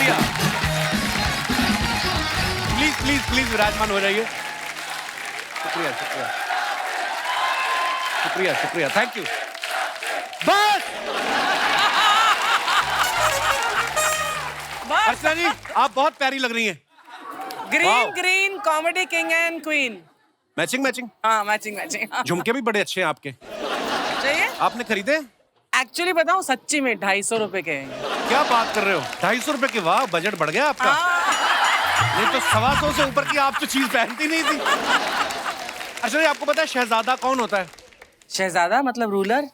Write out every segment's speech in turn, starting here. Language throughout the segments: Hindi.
शुक्रिया। प्लीज प्लीज प्लीज विराजमान हो जाइए। शुक्रिया शुक्रिया शुक्रिया शुक्रिया, थैंक यू। बस अर्चना जी, आप बहुत प्यारी लग रही हैं। Green green comedy king and queen. Matching matching. हाँ मैचिंग मैचिंग। झुमके भी बड़े अच्छे हैं आपके। चाहिए? आपने खरीदे? एक्चुअली बताऊं सच्ची में 250 रुपए के हैं। क्या बात कर रहे हो, 250 रुपए के? वाह, बजट बढ़ गया आपका। नहीं तो 125 से ऊपर की आप तो चीज पहनती नहीं थी। अच्छा, आपको पता है शहजादा कौन होता है? शहजादा मतलब ruler,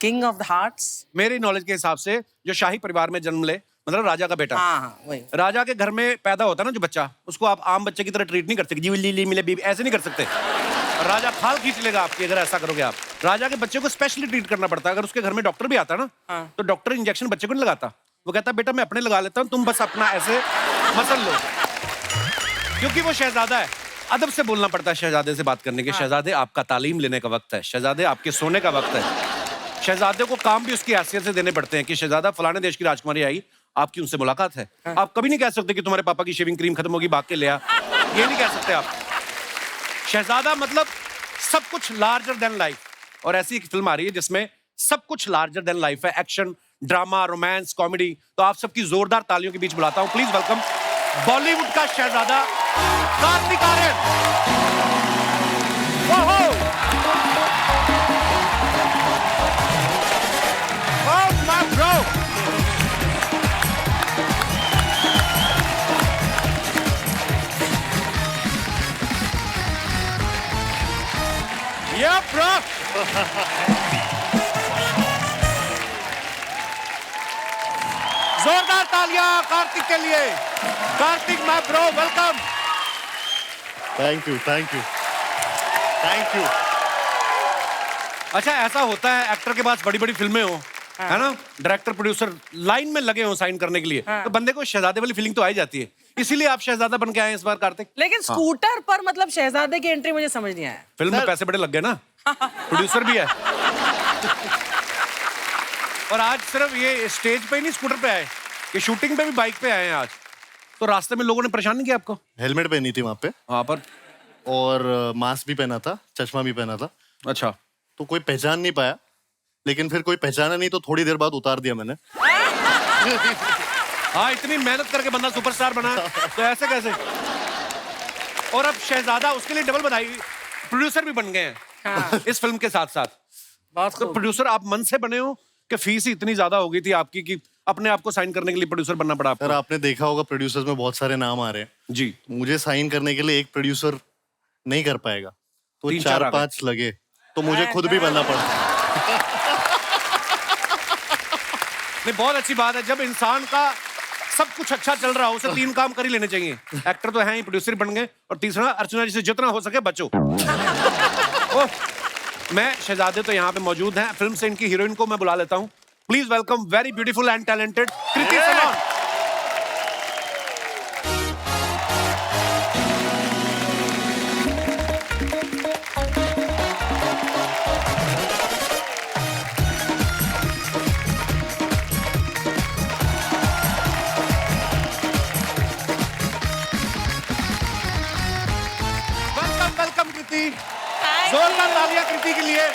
king of the hearts. मेरी नॉलेज के हिसाब से जो शाही परिवार में जन्म ले, मतलब राजा का बेटा। हाँ वही। राजा के घर में पैदा होता है ना जो बच्चा, उसको आप आम बच्चे की तरह ट्रीट नहीं कर सकते, जी ली मिले बीबी, ऐसे नहीं कर सकते। राजा खाल खींच लेगा आपकी अगर ऐसा करोगे आप। राजा के बच्चे को स्पेशली ट्रीट करना पड़ता है। अगर उसके घर में डॉक्टर भी आता है ना, तो डॉक्टर इंजेक्शन बच्चे को नहीं लगाता, वो कहता है बेटा मैं अपने लगा लेता हूँ, तुम बस अपना ऐसे मसल लो, क्योंकि वो शहजादा है। अदब से बोलना पड़ता है शहजादे से बात करने के। शहजादे आपका तालीम लेने का वक्त है, शहजादे आपके सोने का वक्त है। शहजादे को काम भी उसकी हैसियत से देने पड़ते हैं कि शहजादा फलाने देश की राजकुमारी आई, आपकी उनसे मुलाकात है। आप कभी नहीं कह सकते कि तुम्हारे पापा की शेविंग क्रीम खत्म होगी, भाग के ले आ, ये नहीं कह सकते आप। शहजादा मतलब सब कुछ लार्जर देन लाइफ। और ऐसी एक फिल्म आ रही है जिसमें सब कुछ लार्जर देन लाइफ है, एक्शन, ड्रामा, रोमांस, कॉमेडी। तो आप सबकी जोरदार तालियों के बीच बुलाता हूं, प्लीज वेलकम बॉलीवुड का शहजादा कार्तिक आर्यन। Yeah, bro. जोरदार तालियां कार्तिक के लिए। Kartik my bro, welcome. Thank you thank you thank you. अच्छा, ऐसा होता है एक्टर के पास बड़ी बड़ी फिल्में हो, है ना, डायरेक्टर प्रोड्यूसर लाइन में लगे हो साइन करने के लिए, तो बंदे को शहजादे वाली फीलिंग तो आ ही जाती है। इसीलिए आप शहजादा बन के आए इस बार कार्तिक। लेकिन स्कूटर पर मतलब शहजादे की एंट्री मुझे समझ नहीं आया। फिल्म में पैसे बड़े लग गए ना, प्रोड्यूसर भी है। और आज सिर्फ ये स्टेज पे ही नहीं, स्कूटर पे आए, ये शूटिंग पे भी बाइक पे आए हैं आज। तो रास्ते में लोगों ने परेशान नहीं किया आपको? हेलमेट पहनी थी वहां पे, वहां पर, और मास्क भी पहना था, चश्मा भी पहना था। अच्छा, तो कोई पहचान नहीं पाया, लेकिन फिर कोई पहचाना नहीं तो थोड़ी देर बाद उतार दिया मैंने। हाँ, इतनी मेहनत करके बंदा सुपरस्टार बना, तो ऐसे कैसे? और अब शहजादा, उसके लिए डबल बधाई, प्रोड्यूसर भी बन गए हैं इस फिल्म के साथ साथ। बहुत तो प्रोड्यूसर आप मन से बने हो कि फीस ही इतनी ज्यादा हो गई थी आपकी कि अपने आप को साइन करने के लिए प्रोड्यूसर बनना पड़ा आपको? सर आपने देखा होगा प्रोड्यूसर्स में बहुत सारे नाम आ रहे हैं जी। मुझे साइन करने के लिए एक प्रोड्यूसर नहीं कर पाएगा, तो 3-4 आ गए। 4-5 लगे, तो मुझे खुद भी बनना पड़ा। नहीं, बहुत अच्छी बात है। जब इंसान का सब कुछ अच्छा चल रहा हो, उसे 3 काम कर ही लेने चाहिए। एक्टर तो है ही, प्रोड्यूसर बन गए, और तीसरा अर्चना जी से जितना हो सके बचो। मैं शहजादे तो यहाँ पे मौजूद हैं, फिल्म से इनकी हीरोइन को मैं बुला लेता हूँ। Please welcome very beautiful and talented Kriti Sanon. Welcome welcome Kriti, जोरदार तालियां कृति के लिए।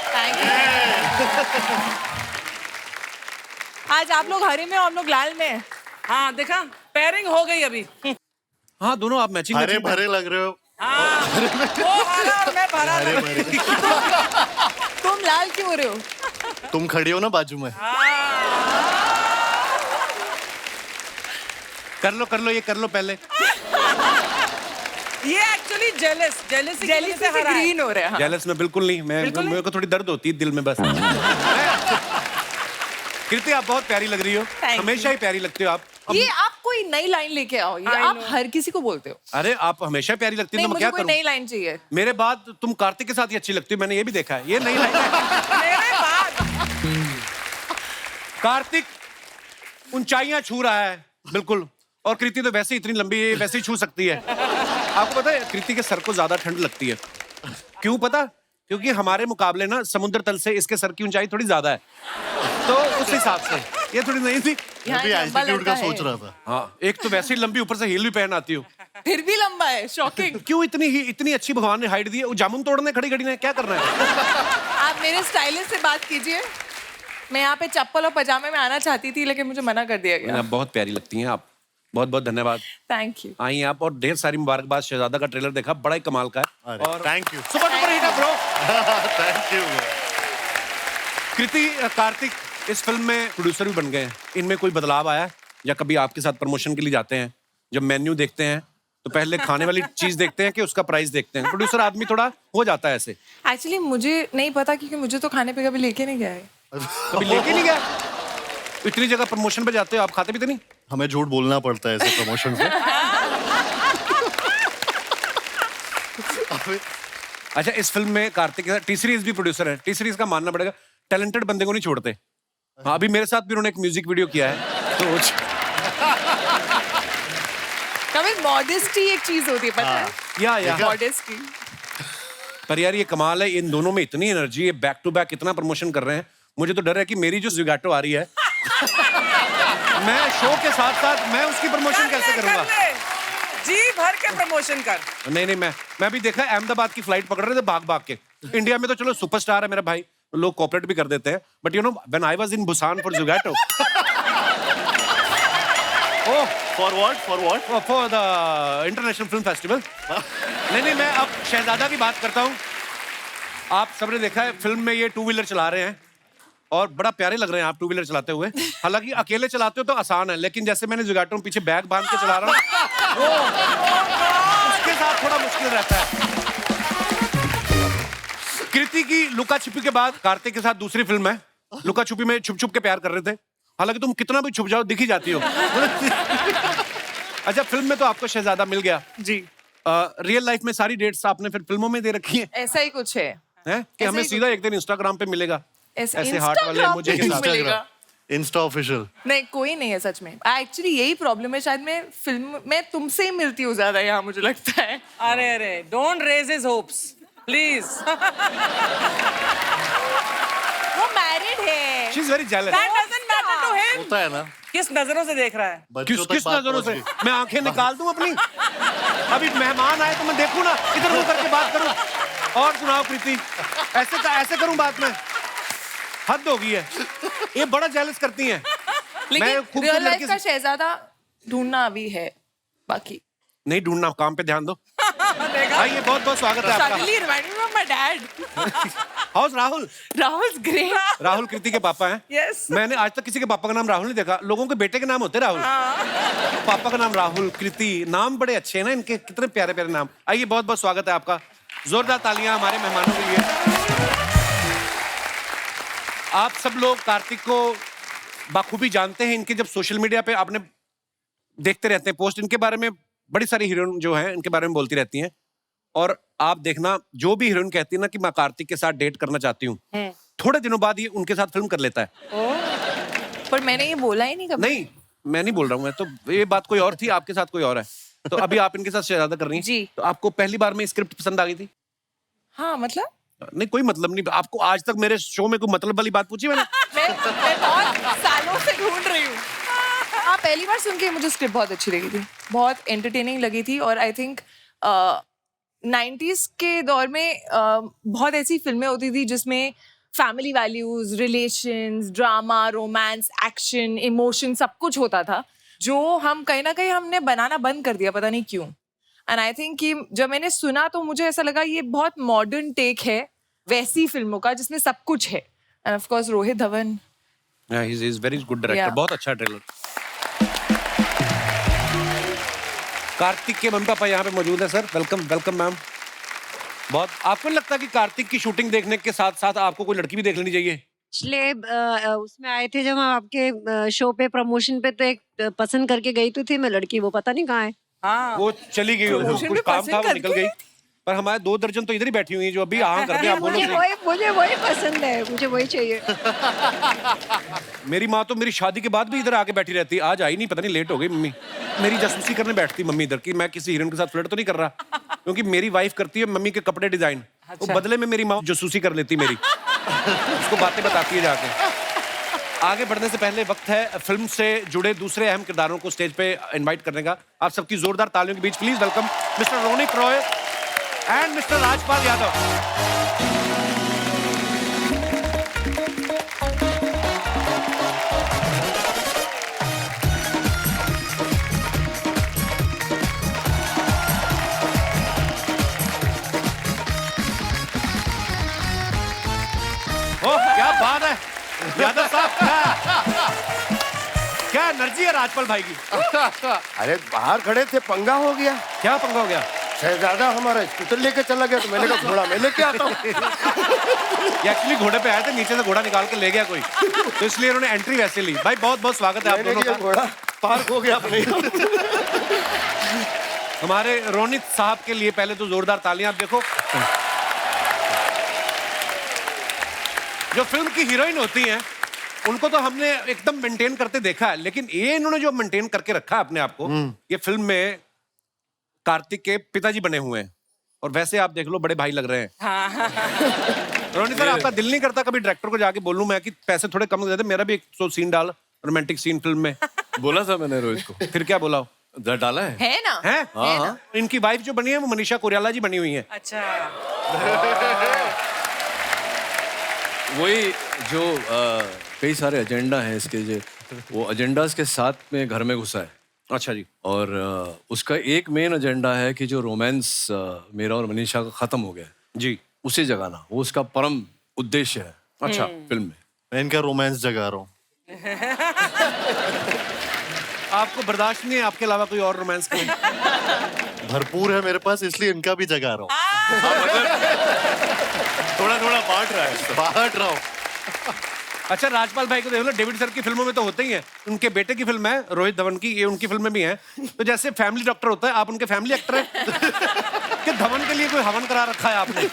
आज आप लोग हरे में और हम लोग लाल में। हाँ देखा, पेयरिंग हो गई अभी। हाँ, दोनों आप मैचिंग हरे भरे लग रहे हो। हाँ, वो हरा और मैं भरा। हरे भरे। तुम लाल क्यों हो रहे हो? तुम खड़ी हो ना बाजू में। कर लो, ये कर लो पहले। ये एक्चुअली जेलसी से ग्रीन हो रहा है। जेलस में बिल्कुल नहीं, मेरे को थोड़ी दर्द होती है दिल में बस। कृति, आप बहुत प्यारी लग रही हो, Thank हमेशा ही प्यारी लगती हो आप। ये आप कोई नई लाइन लेके आओ, ये I आप know. हर किसी को बोलते हो। अरे आप हमेशा प्यारी लगती हो, नहीं, तो मैं मुझे क्या कोई करूं? नई लाइन चाहिए। मेरे बाद तुम कार्तिक के साथ ही अच्छी लगती हो, मैंने ये भी देखा है। ये नहीं लाइन है। मेरे बाद कार्तिक ऊंचाइयां छू रहा है बिल्कुल, और कृति तो वैसे ही इतनी लंबी है, वैसे ही छू सकती है। आपको पता है कृति के सर को ज्यादा ठंड लगती है, क्यों पता? क्योंकि हमारे मुकाबले ना समुद्र तल से इसके सर की ऊंचाई थोड़ी ज्यादा है। तो उस हिसाब से ये थोड़ी नहीं थी। यहाँ भी एक लंबा एल्टीट्यूड का लड़का सोच है। रहा था। हाँ, एक तो वैसे ही लंबी, ऊपर से हील भी पहन आती हो। फिर भी लंबा है, शॉकिंग। क्यों इतनी अच्छी भगवान ने हाइट दी है? वो जामुन तोड़ने खड़ी खड़ी ने क्या करना है? आप मेरे स्टाइलिस्ट से बात कीजिए। मैं यहाँ पे चप्पल और पजामे में आना चाहती थी, लेकिन मुझे मना कर दिया गया। आप बहुत प्यारी लगती हैं आप। बहुत बहुत धन्यवाद। Thank you. आई आप, और ढेर सारी मुबारकबाद। शहजादा का ट्रेलर देखा, बड़ा ही कमाल का है। अरे, और thank you. Super duper hit है bro. Thank you. Kriti, Kartik इस फिल्म में प्रोड्यूसर भी बन गए हैं। इनमें कोई बदलाव आया है? या कभी आपके साथ प्रमोशन के लिए जाते हैं, जब मेन्यू देखते हैं तो पहले खाने वाली चीज देखते हैं कि उसका प्राइस देखते हैं? प्रोड्यूसर आदमी थोड़ा हो जाता है ऐसे। एक्चुअली मुझे नहीं पता, क्योंकि मुझे तो खाने पे कभी लेके नहीं गया है। कभी लेके नहीं गया? तो इतनी जगह प्रमोशन पे जाते हो, आप खाते भी तो नहीं? हमें झूठ बोलना पड़ता है ऐसे प्रमोशन से। अच्छा, इस फिल्म में कार्तिक के साथ टी सीरीज भी प्रोड्यूसर है। टी सीरीज का मानना पड़ेगा, टैलेंटेड बंदे को नहीं छोड़ते। हाँ, अभी मेरे साथ भी उन्होंने एक म्यूजिक वीडियो किया है। तो कभी मॉडेस्टी एक चीज होती है, पता है? या मॉडेस्टी। पर यार ये कमाल है, इन दोनों में इतनी एनर्जी है, बैक टू बैक इतना प्रमोशन कर रहे हैं। मुझे तो डर है कि मेरी जो ज़ुगाटो आ रही है मैं शो के साथ साथ मैं उसकी प्रमोशन कैसे करूंगा? जी भर के प्रमोशन कर। नहीं, मैं भी देखा, अहमदाबाद की फ्लाइट पकड़ रहे थे भाग भाग के। इंडिया में तो चलो सुपरस्टार है मेरा भाई, लोग कोऑपरेट भी कर देते हैं, but you know when I was in Busan for Zwigato, for what? For the international film festival. नहीं, मैं अब शहजादा की बात करता हूँ। आप सबने देखा है फिल्म में ये टू व्हीलर चला रहे हैं और बड़ा प्यारे लग रहे हैं आप टू व्हीलर चलाते हुए। हालांकि अकेले चलाते हो तो आसान है, लेकिन जैसे मैंने ज़ुगाटो में पीछे बैग बांध के चला रहा हूँ, उसके साथ थोड़ा मुश्किल रहता है। कृति की लुका छिपी के बाद कार्तिक के साथ दूसरी फिल्म है। लुका छुपी में छुप छुप के प्यार कर रहे थे, हालांकि तुम कितना भी छुप जाओ दिख ही जाती हो। अच्छा, फिल्म में तो आपको शहजादा मिल गया जी। रियल लाइफ में सारी डेट्स आपने फिर फिल्मों में दे रखी है, ऐसा ही कुछ है। हैं? कि हमें ही सीधा एक दिन इंस्टाग्राम पे मिलेगा ऐसे ऐसे हार्ट वाले Instagram मुझे पे के साथ। मिलेगा। Insta official. नहीं, कोई नहीं है सच में। एक्चुअली यही प्रॉब्लम है, शायद मैं फिल्म में तुमसे ही मिलती हूँ ज्यादा यहाँ, मुझे लगता है। अरे don't raise his hopes please. वो मैरिड है। She is very jealous. That doesn't matter to him. होता है ना, किस नजरों से देख रहा है? बच्चों तक किस बात नजरों से पहुंच गई। मैं आंखें निकाल दूं अपनी? अभी मेहमान आए तो मैं देखूं ना, इधर मुंह करके बात करूं। और सुनाओ प्रीति, ऐसे करूं बात में? हद हो गई है, ये बड़ा जेलस करती हैं। मैं लेकिन खूबसूरत रियल लाइफ लड़की का से ढूंढना ढूंढना अभी है बाकी। नहीं ढूंढना, काम पे ध्यान दो। आइए, बहुत बहुत स्वागत है आपका। Suddenly reminded me of my dad. How's Rahul. Rahul's great. Rahul Kriti के पापा हैं। Yes. मैंने आज तक किसी के पापा का नाम राहुल नहीं देखा। लोगों के बेटे के नाम होते राहुल। पापा का नाम राहुल, कृति, नाम बड़े अच्छे हैं ना इनके, कितने प्यारे प्यारे नाम। आइए, बहुत बहुत स्वागत है आपका। जोरदार तालियां हमारे मेहमानों के लिए। आप सब लोग कार्तिक को बाखूबी जानते हैं। इनके जब सोशल मीडिया पे आपने देखते रहते हैं पोस्ट, इनके बारे में बड़ी सारी हीरोइन जो हैं इनके बारे में बोलती रहती हैं। और आप देखना, जो भी हीरोइन कहती है ना कि मैं कार्तिक के साथ डेट करना चाहती हूँ, थोड़े दिनों बाद ये उनके साथ फिल्म कर लेता है। पर मैंने ये बोला ही नहीं कभी। नहीं, मैं नहीं बोल रहा हूँ, मैं तो ये बात कोई और थी, आपके साथ कोई और है। तो अभी आप इनके साथ शहजादा कर रही हैं। जी। तो आपको पहली बार में स्क्रिप्ट पसंद आ गई थी? हाँ, मतलब नहीं, कोई मतलब नहीं। आपको आज तक मेरे शो में कोई मतलब वाली बात पूछी मैंने? मैं बहुत सालों से ढूंढ रही हूँ। हाँ, पहली बार सुन के मुझे स्क्रिप्ट बहुत अच्छी लगी थी, बहुत एंटरटेनिंग लगी थी। और आई थिंक 90s के दौर में बहुत ऐसी फिल्में होती थी जिसमें family values, relations, drama, romance, action, emotion सब कुछ होता था, जो हम कहीं ना कहीं हमने बनाना बंद कर दिया, पता नहीं क्यों। एंड आई थिंक कि जब मैंने सुना तो मुझे ऐसा लगा ये बहुत मॉडर्न टेक है वैसी फिल्मों का जिसमें सब कुछ है। End of course Rohit Dhawan, he is very good director. Yeah. बहुत अच्छा ट्रेलर। कार्तिक के मम्मी पापा यहाँ पे मौजूद है सर। Welcome welcome ma'am. बहुत, आपको नहीं लगता कि कार्तिक की शूटिंग देखने के साथ साथ आपको कोई लड़की भी देख लेनी चाहिए? पिछले उसमें आए थे जब हम आपके शो पे प्रमोशन पे, तो एक पसंद करके गई तो थी मैं लड़की, वो पता नहीं कहाँ है। हाँ। वो चली गई, Promotion कुछ में काम पसंद था, वो निकल करके गई। पर हमारे 2 दर्जन तो इधर ही बैठी हुई हैं जो अभी हाँ करके आप बोलो। मुझे वही पसंद है, मुझे वही चाहिए। मेरी माँ तो मेरी शादी के बाद भी इधर आके बैठी रहती। आज आई नहीं, पता नहीं लेट हो गई मम्मी। मेरी जासूसी करने बैठती मम्मी इधर की मैं किसी हीरोइन के साथ फ्लर्ट तो नहीं कर रहा, क्योंकि मेरी वाइफ करती है मम्मी के कपड़े डिजाइन। वो बदले में मेरी माँ जासूसी कर लेती मेरी। उसको बातें बताती है जाके। आगे बढ़ने से पहले वक्त है फिल्म से जुड़े दूसरे अहम किरदारों को स्टेज पे इनवाइट करने का। आप सबकी जोरदार तालियों के बीच please welcome mister Ronit Roy and mister Rajpal Yadav. Oh क्या बात है यादव साहब, क्या एनर्जी है राजपाल भाई की। अरे बाहर खड़े थे, पंगा हो गया। क्या पंगा हो गया? शहजादा हमारा स्कूटर लेके चला गया तो मैंने कहा घोड़ा मैं लेके आता हूँ। ये एक्चुअली घोड़े पे आए थे, नीचे से घोड़ा निकाल के ले गया कोई, तो इसलिए उन्होंने एंट्री वैसे ली। भाई बहुत बहुत स्वागत है आप दोनों का। घोड़ा पार्क हो गया अपने। हमारे रोनित साहब के लिए पहले तो जोरदार तालियां। आप देखो जो फिल्म की हीरोइन होती हैं उनको तो हमने एकदम मेंटेन करते देखा है, लेकिन ये इन्होंने जो मेंटेन करके रखा है अपने आप को, ये फिल्म में कार्तिक के पिताजी बने हुए हैं और वैसे आप देख लो बड़े भाई लग रहे हैं। रोनित सर आपका दिल नहीं करता कभी डायरेक्टर को जाके बोलूं मैं कि पैसे थोड़े कम दे दे, मेरा भी एक तो सीन डाल, रोमांटिक सीन फिल्म में? बोला था मैंने रोहित को। फिर क्या बोला? डाला है ना? हैं? हाँ हाँ। इनकी वाइफ जो बनी है वो मनीषा कोइराला जी बनी हुई है। अच्छा। वही जो कई सारे एजेंडा हैं इसके, जो वो एजेंडास के साथ में घर में घुसा है। अच्छा जी। और उसका एक मेन एजेंडा है कि जो रोमांस मेरा और मनीषा का खत्म हो गया जी, उसे जगाना, वो उसका परम उद्देश्य है। अच्छा फिल्म में मैं इनका रोमांस जगा रहा हूँ। आपको बर्दाश्त नहीं है आपके अलावा कोई और रोमांस का? भरपूर है मेरे पास, इसलिए इनका भी जगा रहा हूँ। थोड़ा थोड़ा बांट रहा है। अच्छा राजपाल भाई को देख लो, डेविड सर की फिल्मों में तो होते ही हैं, उनके बेटे की फिल्म है रोहित धवन की, ये उनकी फिल्म में भी है। तो जैसे फैमिली डॉक्टर होता है, आप उनके फैमिली एक्टर हैं कि धवन के लिए कोई हवन करा रखा है आपने?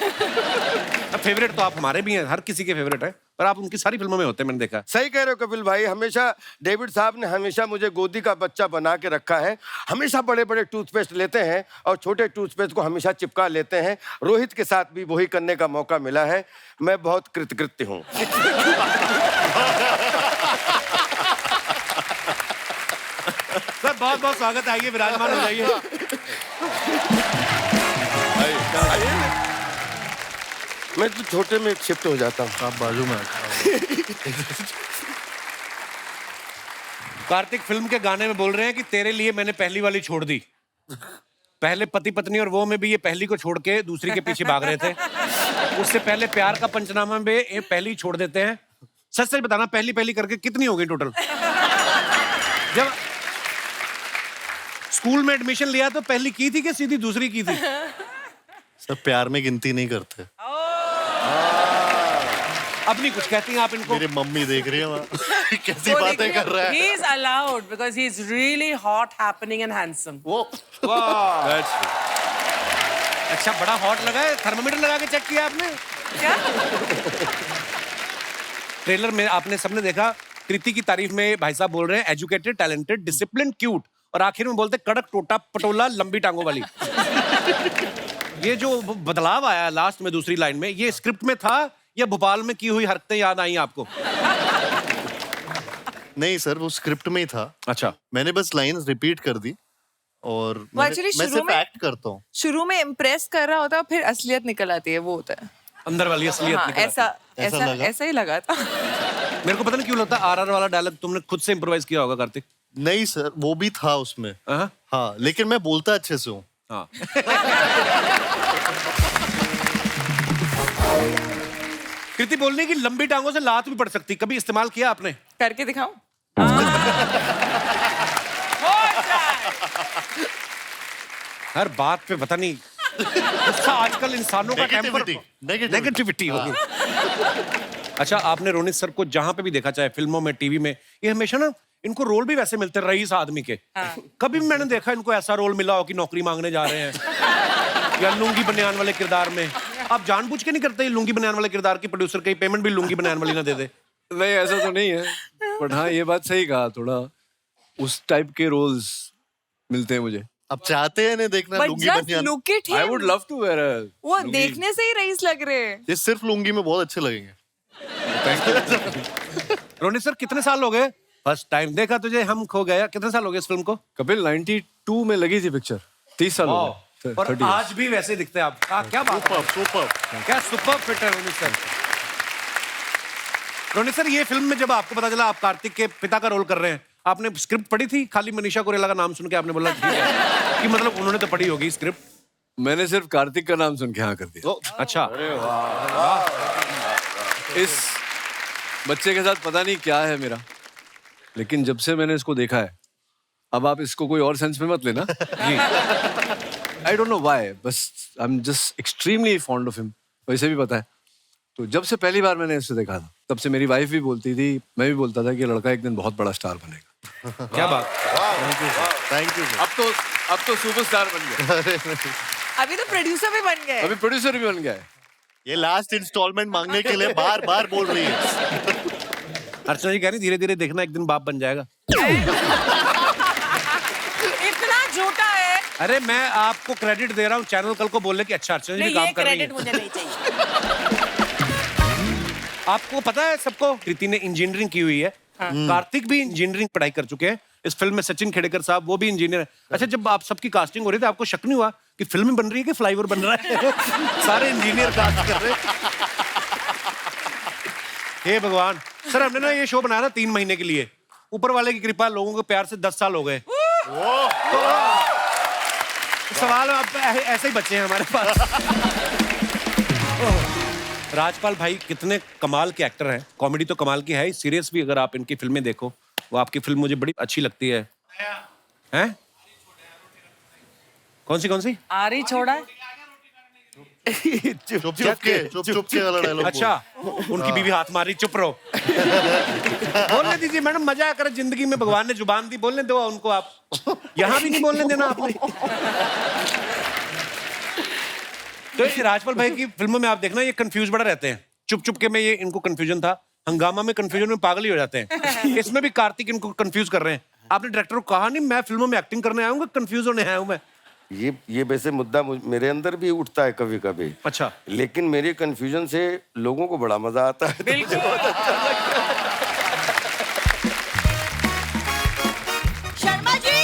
फेवरेट तो आप हमारे भी हैं, हर किसी के फेवरेट है, पर आप उनकी सारी फिल्मों में होते हैं, मैंने देखा। सही कह रहे हो कपिल भाई, हमेशा डेविड साहब ने हमेशा मुझे गोदी का बच्चा बना के रखा है। हमेशा बड़े बड़े टूथपेस्ट लेते हैं और छोटे टूथपेस्ट को हमेशा चिपका लेते हैं। रोहित के साथ भी वही करने का मौका मिला है। मैं बहुत कृतकृत्य हूँ। सर बहुत बहुत स्वागत है, आइए विराजमान हो जाइए। मैं तो छोटे में शिफ्ट हो जाता हूँ। आप बाजू में कार्तिक फिल्म के गाने में बोल रहे हैं कि तेरे लिए मैंने पहली वाली छोड़ दी। पहले पति पत्नी और वो में भी ये पहली को छोड़ के दूसरी के पीछे भाग रहे थे। उससे पहले प्यार का पंचनामा में ये पहली छोड़ देते हैं। सच सच बताना, पहली पहली करके कितनी हो गई टोटल? जब स्कूल में एडमिशन लिया तो पहली की थी कि सीधी दूसरी की थी? सब प्यार में गिनती नहीं करते। अब नहीं कुछ कहती हैं आप इनको? मेरी मम्मी देख रही है वहाँ। कैसी बातें कर रहा है। He is allowed because he is really hot, happening and handsome. वो अच्छा बड़ा हॉट लगा है, थर्मामीटर लगा के चेक किया आपने? क्या? ट्रेलर में आपने सबने देखा, कृति की तारीफ में भाई साहब बोल रहे हैं एजुकेटेड, टैलेंटेड, डिसिप्लिन, क्यूट, और आखिर में बोलते कड़क, टोटा, पटोला, लंबी टांगों वाली। ये जो बदलाव आया लास्ट में दूसरी लाइन में, ये स्क्रिप्ट में था या भोपाल में की हुई हरकतें याद आई आपको? नहीं सर, वो स्क्रिप्ट में ही था। अच्छा, मैंने बस लाइंस रिपीट कर दी और वो actually मैं शुरू सिर्फ में- एक्ट करता हूँ। शुरू में इम्प्रेस कर रहा होता है, फिर असलियत निकल आती है, वो होता है। अंदर वाली असलियत हाँ, निकल आती है। ऐसा लगा? ऐसा ही लगा था। मेरे को पता नहीं क्यों लगता आरआर वाला डायलॉग तुमने खुद से इम्प्रोवाइज किया होगा कार्तिक। नहीं सर, वो भी था उसमें। हाँ? हाँ, लेकिन मैं बोलता अच्छे से हूँ। हाँ। कृति बोलने की लंबी टांगों से लात भी पड़ सकती, कभी इस्तेमाल किया आपने? करके दिखाऊं? हर बात पे पता नहीं गुस्सा आजकल इंसानों का टेम्पर, नेगेटिविटी हो गई। अच्छा आपने रोनित सर को जहां पे भी देखा, चाहे फिल्मों में, टीवी में, ये हमेशा ना इनको रोल भी वैसे मिलते रईस आदमी के। कभी भी मैंने देखा इनको ऐसा रोल मिला हो कि नौकरी मांगने जा रहे हैं या लुंगी बनियान वाले किरदार में। आप जानबूझ के नहीं करते लुंगी बनियान वाले किरदार की प्रोड्यूसर कहीं पेमेंट भी लुंगी बनियान वाली ना दे दे? नहीं ऐसा तो नहीं है, बट हाँ ये बात सही कहा, थोड़ा उस टाइप के रोल्स मिलते हैं मुझे। अब चाहते हैं नहीं देखना But lungi just baniyan? look at him. I would love to wear वो देखने से ही रईस लग रहे हैं। ये सिर्फ लुंगी में बहुत अच्छे लगेंगे। रोनित सर कितने साल हो गए फर्स्ट टाइम देखा तुझे हम खो गया, कितने साल हो गए इस फिल्म को? कपिल 92 में लगी थी पिक्चर, 30 साल हो गए। और 30 आज भी वैसे दिखते हैं आप। क्या बात है, सुपर क्या सुपर फिट है रोनित सर। रोनित सर ये फिल्म में जब आपको पता चला आप कार्तिक के पिता का रोल कर रहे हैं, आपने स्क्रिप्ट पढ़ी थी? खाली मनीषा कोइराला का नाम सुन के आपने बोला ठीक है कि मतलब उन्होंने तो पढ़ी होगी स्क्रिप्ट? मैंने सिर्फ कार्तिक का नाम सुन के हाँ कर दिया। अच्छा, इस बच्चे के साथ पता नहीं क्या है मेरा, लेकिन जब से मैंने इसको देखा है, अब आप इसको कोई और सेंस में मत लेना। आई डोंट नो व्हाई, बस I am just extremely fond of him. वैसे भी पता है, तो जब से पहली बार मैंने इससे देखा था, तब से मेरी वाइफ भी बोलती थी, मैं भी बोलता था कि लड़का एक दिन बहुत बड़ा स्टार बनेगा। क्या बात। Thank you. अब तो सुपरस्टार बन गया। अभी तो प्रोड्यूसर भी बन गए। अभी प्रोड्यूसर भी बन गया है। ये लास्ट इंस्टॉलमेंट मांगने के लिए बार बार बोल रही है। अर्चना जी कह रही धीरे धीरे देखना एक दिन बाप बन जाएगा। इतना झूठा है। अरे मैं आपको क्रेडिट दे रहा हूँ, चैनल कल को बोले कि अच्छा अर्चना जी भी काम कर रही है। मुझे नहीं चाहिए। आपको पता है सबको, कृति ने इंजीनियरिंग की हुई है, कार्तिक भी इंजीनियरिंग पढ़ाई कर चुके हैं। इस फिल्म में सचिन खेड़ेकर साहब वो भी इंजीनियर है। अच्छा, जब आप सबकी कास्टिंग हो रही थी आपको शक नहीं हुआ कि फिल्म बन रही है कि फ्लाईओवर बन रहा है? सारे इंजीनियर कास्ट कर रहे हैं। हे भगवान। सर हमने ना ये शो बनाया था 3 महीने के लिए, ऊपर वाले की कृपा लोगों के प्यार से 10 साल हो गए। तो सवाल अब ऐसे ही बच्चे हैं हमारे पास। राजपाल भाई कितने कमाल के एक्टर हैं, कॉमेडी तो कमाल की है, सीरियस भी। अगर आप इनकी फिल्में देखो, वो आपकी फिल्म मुझे बड़ी अच्छी लगती है। हैं? कौन सी? आरी छोड़ा है। चुप चुप के वाला डायलॉग। अच्छा, उनकी बीवी हाथ मारी, चुप रहो। बोलने दीजिए मैडम, मजा कर जिंदगी में, भगवान ने जुबान दी, बोलने दो उनको। आप यहाँ भी नहीं बोलने देना आपने। तो ये राजपाल भाई की फिल्मों में आप देखना ये कंफ्यूज बड़ा रहते हैं। चुप के में ये इनको कंफ्यूजन था, हंगामा में कंफ्यूजन में पागल ही हो जाते हैं। इसमें भी कार्तिक इनको कंफ्यूज कर रहे हैं। आपने डायरेक्टर को कहा नहीं मैं फिल्मों में एक्टिंग करने आया हूँ, कंफ्यूज होने आया हूँ मैं? ये वैसे मुद्दा मेरे अंदर भी उठता है कभी कभी। अच्छा, लेकिन मेरे कंफ्यूजन से लोगों को बड़ा मजा आता है। शर्मा जी,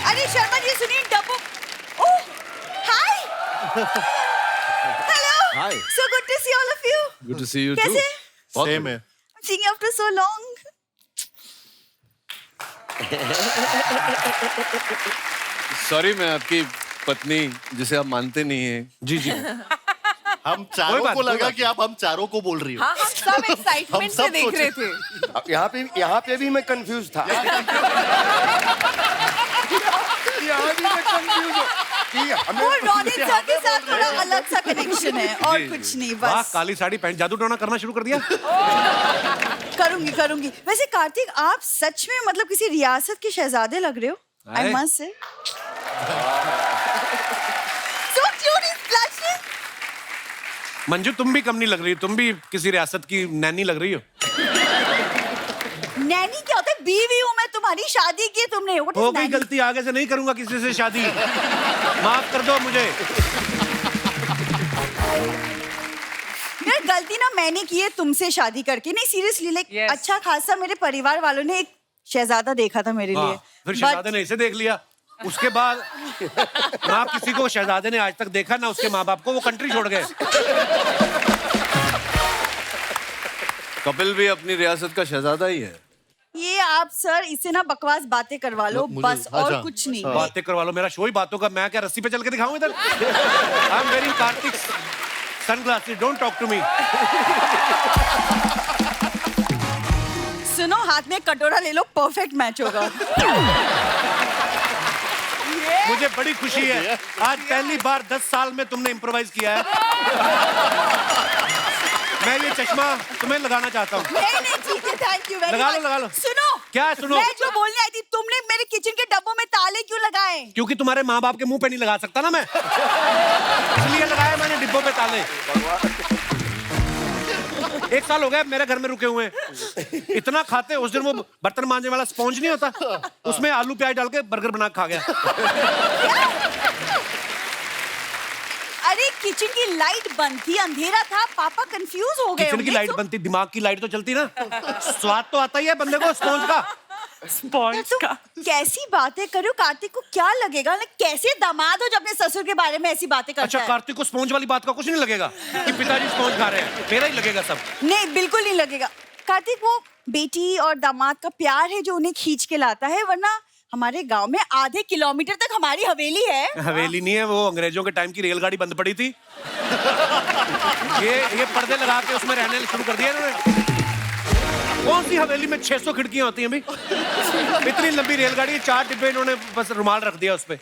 अरे शर्मा जी सुनिए, Dabboo. Oh hi, hello, Hi. So good to see all of you. Good to see you too. कैसे? सेम है। Seeing you after so long. Sorry, मैं आपकी पत्नी जिसे आप मानते नहीं हैं। जी हम चारों बात, को कोई लगा बात। कि आप हम चारों को बोल रही हो। हाँ, हम सब एक्साइटमेंट हम से सब देख रहे सोचे। थे। अब यहाँ पे भी मैं कंफ्यूज था। यहाँ भी मैं कंफ्यूज हूँ कि हमें वो रोनित सर के साथ थोड़ा अलग सा कनेक्शन है और जी, कुछ जी। नहीं, वाह, बस। काली साड़ी पहन जादू टोना करना शुरू कर दिया। करूंगी। वैसे कार्तिक, आप सच में मतलब किसी रियासत के शहजादे लग रहे हो। I must say. So cute, he's blushing. Manju तुम भी कम नहीं लग रही, तुम भी किसी रियासत की नैनी लग रही हो। नैनी क्या होता है? बीवी हूँ मैं तुम्हारी, शादी की तुमने। What is हो गई नैनी? गलती, आगे से नहीं करूंगा किसी से शादी। माफ कर दो मुझे। यार गलती ना मैंने की है तुमसे शादी करके। नहीं सीरियसली, लाइक Yes. अच्छा खासा मेरे परिवार वालों ने एक शहजादा देखा था मेरे लिए। हाँ, फिर शहजादे ने इसे देख लिया, उसके बाद ना किसी को शहजादे ने आज तक देखा ना उसके माँ बाप को, वो कंट्री छोड़ गए। कपिल भी अपनी रियासत का शहजादा ही है। ये आप सर इससे ना बकवास बातें करवा लो बस, और अच्छा, कुछ नहीं। बातें करवा लो, मेरा शो ही बातों का। मैं क्या रस्सी पे चल के दिखाऊं इधर? I am wearing Kartik sunglasses, don't talk to me. सुनो, हाथ में कटोरा ले लो, परफेक्ट मैच होगा। मुझे बड़ी खुशी है, आज पहली बार 10 साल में तुमने इम्प्रोवाइज किया है। मैं ये चश्मा तुम्हें लगाना चाहता हूँ। नहीं ठीक है, थैंक यू वेरी मच। लगा लो। सुनो, क्या सुनो? मैं जो बोलने आई थी, तुमने मेरे किचन के डब्बों में ताले क्यों लगाए? क्योंकि तुम्हारे माँ बाप के मुंह पे नहीं लगा सकता ना मैं, इसलिए लगाया मैंने डिब्बों पे ताले। 1 साल हो गया मेरे घर में रुके हुए हैं। इतना खाते, उस दिन वो बर्तन मांजने वाला स्पॉन्ज नहीं होता, उसमें आलू प्याज डाल के बर्गर बना के खा गया। अरे किचन की लाइट बंद थी, अंधेरा था, पापा कंफ्यूज हो गए किचन की होंगे, लाइट तो- बनती, दिमाग की लाइट तो चलती ना। स्वाद तो आता ही है बंदे को स्पॉन्ज का। स्पॉन्ज तो का। कैसी बातें करो, कार्तिक को क्या लगेगा? कैसे दामाद हो जो अपने ससुर के बारे में ऐसी बातें करता अच्छा, है? कार्तिक को स्पॉन्ज वाली बात का कुछ नहीं लगेगा कि पिताजी स्पॉन्ज खा रहे हैं, मेरा ही लगेगा सब। नहीं, बिल्कुल नहीं लगेगा। कार्तिक वो बेटी और दामाद का प्यार है जो उन्हें खींच के लाता है, वरना हमारे गांव में आधे किलोमीटर तक हमारी हवेली है। हवेली नहीं है, वो अंग्रेजों के टाइम की रेलगाड़ी बंद पड़ी थी। ये पर्दे लगा के उसमें रहने शुरू कर दिया इन्होंने। कौन सी हवेली में 600 खिड़कियां होती हैं भाई? इतनी लंबी रेलगाड़ी, 4 डिब्बे इन्होंने बस रुमाल रख दिया उस पे।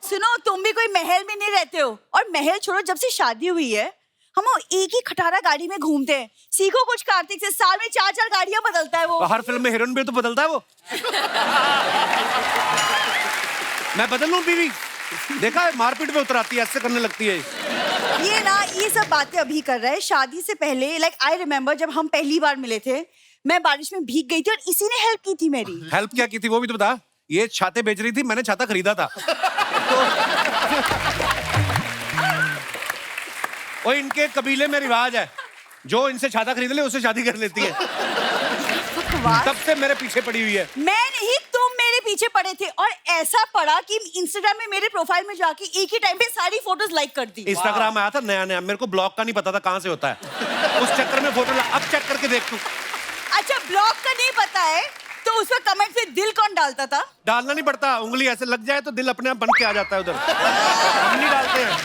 सुनो, तुम भी कोई महल में नहीं रहते हो, और महल छोड़ो, जब से शादी हुई है हम एक ही खटारा गाड़ी में घूमते हैं। सीखो कुछ कार्तिक से, साल में 4-4 गाड़ियां बदलता है वो। हर फिल्म में हीरोइन भी तो बदलता है वो। मैं बदल लूं बीवी? देखा है, मारपीट में उतर आती है, ऐसे करने लगती है। ये सब बातें अभी कर रहा है। शादी से पहले आई रिमेम्बर जब हम पहली बार मिले थे, मैं बारिश में भीग गई थी और इसी ने हेल्प की थी मेरी। हेल्प क्या की थी वो भी तो बता। ये छाते बेच रही थी, मैंने छाता खरीदा था। और इनके कबीले में रिवाज है, जो इनसे छाता खरीद ले उससे शादी कर लेती है। तब से मेरे पीछे पड़ी हुई है। मैं नहीं, तुम मेरे पीछे पड़े थे, और ऐसा पड़ा कि इंस्टाग्राम में मेरे प्रोफाइल में जाके एक ही टाइम पे सारी फोटोज लाइक कर दी। इंस्टाग्राम आया था नया नया, मेरे को ब्लॉक का नहीं पता था कहाँ से होता है। उस चक्कर में फोटो अब चेक करके देख तू। अच्छा, ब्लॉग का नहीं पता है तो उसमें कमेंट में दिल कौन डालता था? डालना नहीं पड़ता, उंगली ऐसे लग जाए तो दिल अपने आप बन के आ जाता है उधर। हम नहीं डालते हैं।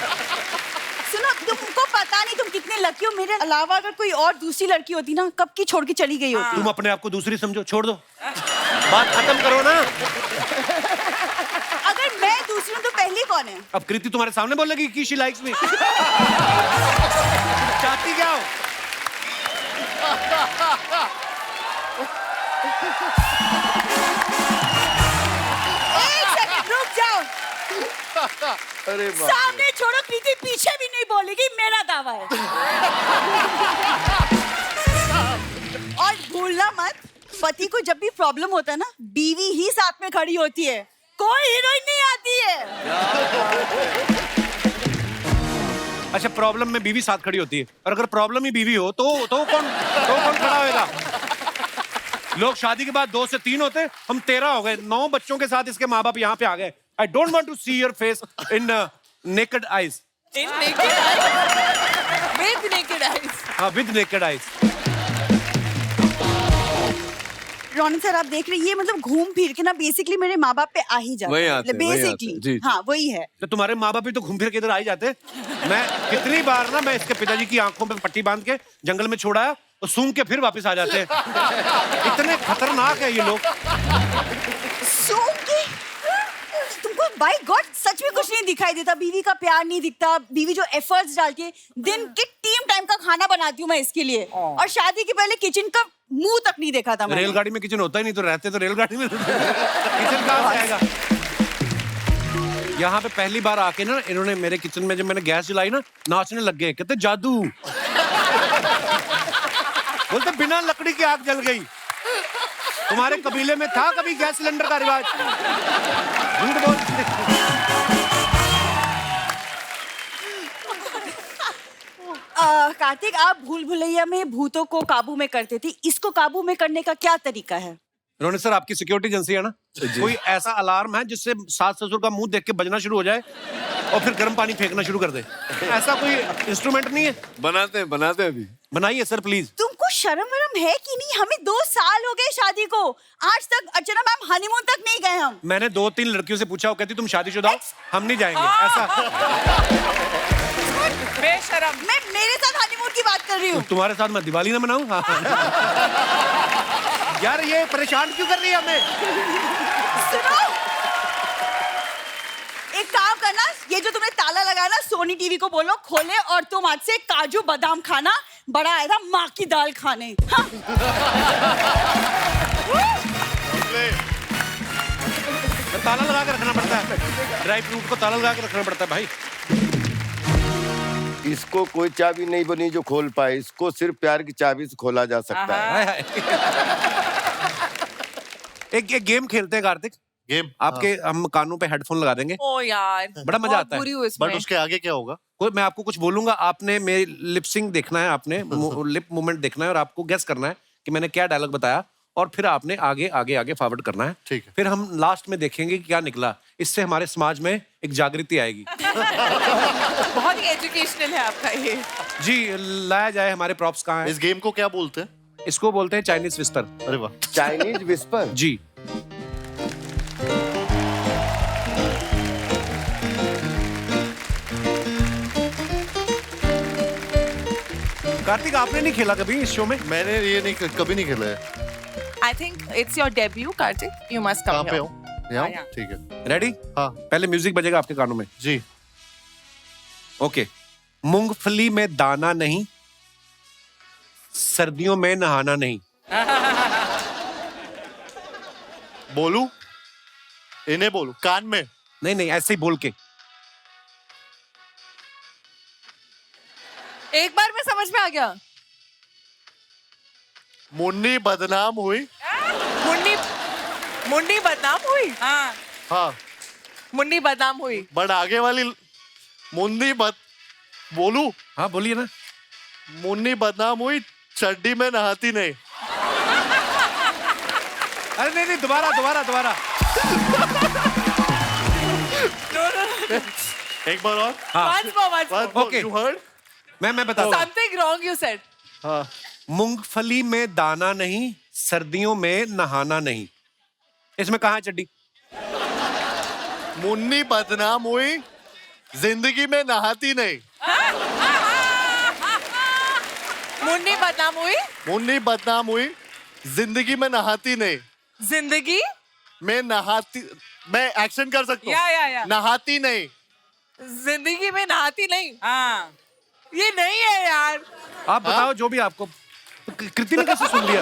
सुनो, तुमको पता नहीं तुम कितने लकी हो। मेरे अलावा अगर कोई और दूसरी लड़की होती ना, कब की छोड़ के चली गई होती। तुम अपने आप को दूसरी समझो, छोड़ दो, बात खत्म करो ना। अगर मैं दूसरी हूँ तो पहली कौन है? अब कृति तुम्हारे सामने बोलेगी कि शी लाइक्स मी। चाहती क्या हो? एक सेकंड रुक जाओ। अरे बाप रे। सामने छोड़ो, कृति पीछे भी नहीं बोलेगी, मेरा दावा है। और भूलना मत, पति को जब भी प्रॉब्लम होता है ना, बीवी ही साथ में खड़ी होती है, कोई हीरोइन नहीं आती है। अच्छा, प्रॉब्लम में बीवी साथ खड़ी होती है, और अगर प्रॉब्लम ही बीवी हो तो कौन खड़ा होएगा? लोग शादी के बाद 2 से 3 होते, हम 13 हो गए, 9 बच्चों के साथ इसके माँ बाप यहाँ पे आ गए। I don't want to see your face in naked eyes. In naked eyes. With naked eyes. हाँ, with naked eyes. Raunak sir, आप देख रहे हैं, ये मतलब घूम फिर के ना बेसिकली मेरे माँ बाप पे आ ही जाता वही है। आते हैं, वही आते हैं, बेसिकली जी, जी। हाँ, वही है। तो तुम्हारे माँ बाप भी तो घूम फिर के इधर आ ही जाते। मैं कितनी बार ना, मैं इसके पिताजी की आंखों पे पट्टी बांध के जंगल में छोड़ा है, और सूंघ के फिर वापस आ जाते हैं। इतने खतरनाक है ये लोग। तुमको बाय गॉड सच में कुछ नहीं दिखाई देता? बीवी का प्यार नहीं दिखता? बीवी जो एफर्ट्स डाल के दिन के 3 टाइम का खाना बनाती हूँ मैं इसके लिए, और शादी के पहले किचन का मुंह तक नहीं देखा था मैंने। रेलगाड़ी में किचन होता ही नहीं, तो रहते तो रेलगाड़ी में। किचन कहाँ से आएगा? यहाँ पे पहली बार आके ना इन्होंने मेरे किचन में, जब मैंने गैस जलाई ना, नाचने लग गए, कहते जादू। बोलते बिना लकड़ी की आग जल गई। तुम्हारे कबीले में था कभी गैस सिलेंडर का रिवाज? झूठ बोल। कार्तिक, आप भूल भुलैया में भूतों को काबू में करते थे, इसको काबू में करने का क्या तरीका है? रोनित सर, आपकी सिक्योरिटी एजेंसी है ना, कोई ऐसा अलार्म है जिससे सास ससुर का मुंह देख के बजना शुरू हो जाए और फिर गर्म पानी फेंकना शुरू कर दे? ऐसा कोई इंस्ट्रूमेंट नहीं है? बनाते हैं अभी। बनाइए सर प्लीज। तुमको शर्म वरम है कि नहीं? हमें 2 साल हो गए शादी को, आज तक अर्चना मैम हनीमून तक नहीं गए हम। मैंने 2-3 लड़कियों से पूछा, वो कहती तुम शादीशुदा हो, हम नहीं जाएंगे। ऐसा बेशरम। मैं मेरे साथ हनीमून की बात कर रही हूँ। तुम्हारे साथ मैं दिवाली ना मनाऊं? हाँ। यार, ये परेशान क्यों कर रही है हमें? सुनो, एक काम करना, ये जो तुमने ताला लगाया ना, सोनी टीवी को बोलो खोले, और तुम आज से काजू बादाम खाना, बड़ा आया था माँ की दाल खाने। हाँ? ताला लगा के रखना पड़ता है, ड्राई फ्रूट को ताला लगा के रखना पड़ता है भाई। इसको कोई चाबी नहीं बनी जो खोल पाए, इसको सिर्फ प्यार की चाबी से खोला जा सकता है। हाय, हाय। एक गेम खेलते हैं कार्तिक। गेम आपके हम कानों पे हेडफोन लगा देंगे, ओ यार, बड़ा मजा आता है। बुरी हूँ इसमें। बट उसके आगे क्या होगा? मैं आपको कुछ बोलूंगा, आपने मेरी लिपसिंग देखना है, आपने लिप मूवमेंट देखना है और आपको गेस करना है कि मैंने क्या डायलॉग बताया, और फिर आपने आगे आगे आगे फॉरवर्ड करना है। ठीक है। फिर हम लास्ट में देखेंगे कि क्या निकला। इससे हमारे समाज में एक जागृति आएगी। बहुत ही एजुकेशनल है आपका ये। जी, लाया जाए। हमारे प्रॉप्स कहाँ हैं? इस गेम को क्या बोलते हैं? इसको बोलते हैं चाइनीज विस्पर। अरे वाह। Chinese whisper. जी। कार्तिक, आपने नहीं खेला कभी इस शो में? मैंने ये नहीं कभी नहीं खेला है। I think it's your debut Kartik, you must कहाँ कम पे हियर। हूँ? यहाँ यहाँ। ठीक है। रेडी? हाँ पहले म्यूजिक बजेगा आपके कानों में। जी। ओके। मूंगफली में दाना नहीं, सर्दियों में नहाना नहीं। बोलू? इन्हें बोलू कान में? नहीं नहीं, ऐसे ही बोल के। एक बार में समझ में आ गया। मुन्नी बदनाम हुई। मुन्नी मुन्नी बदनाम हुई। हाँ, हाँ मुन्नी बदनाम हुई। बट आगे वाली मुन्नी बद बोलू? हाँ बोलिए ना। मुन्नी बदनाम हुई, चड्डी में नहाती नहीं। अरे नहीं नहीं, दोबारा दोबारा दोबारा। एक बार और। Once more, once more. Okay. You heard? मैं बताता हूँ। Something wrong you said. हाँ। मूंगफली में दाना नहीं, सर्दियों में नहाना नहीं। इसमें कहाँ है चड्डी? मुन्नी बदनाम हुई, जिंदगी में नहाती नहीं। मुन्नी बदनाम हुई, मुन्नी बदनाम हुई, जिंदगी में नहाती नहीं। जिंदगी मैं नहाती, मैं एक्शन कर सकता हूँ। या। नहाती नहीं। जिंदगी में नहाती नहीं। हाँ, ये नहीं है यार। आप बताओ जो भी आपको। कृति ने कैसे सुन लिया?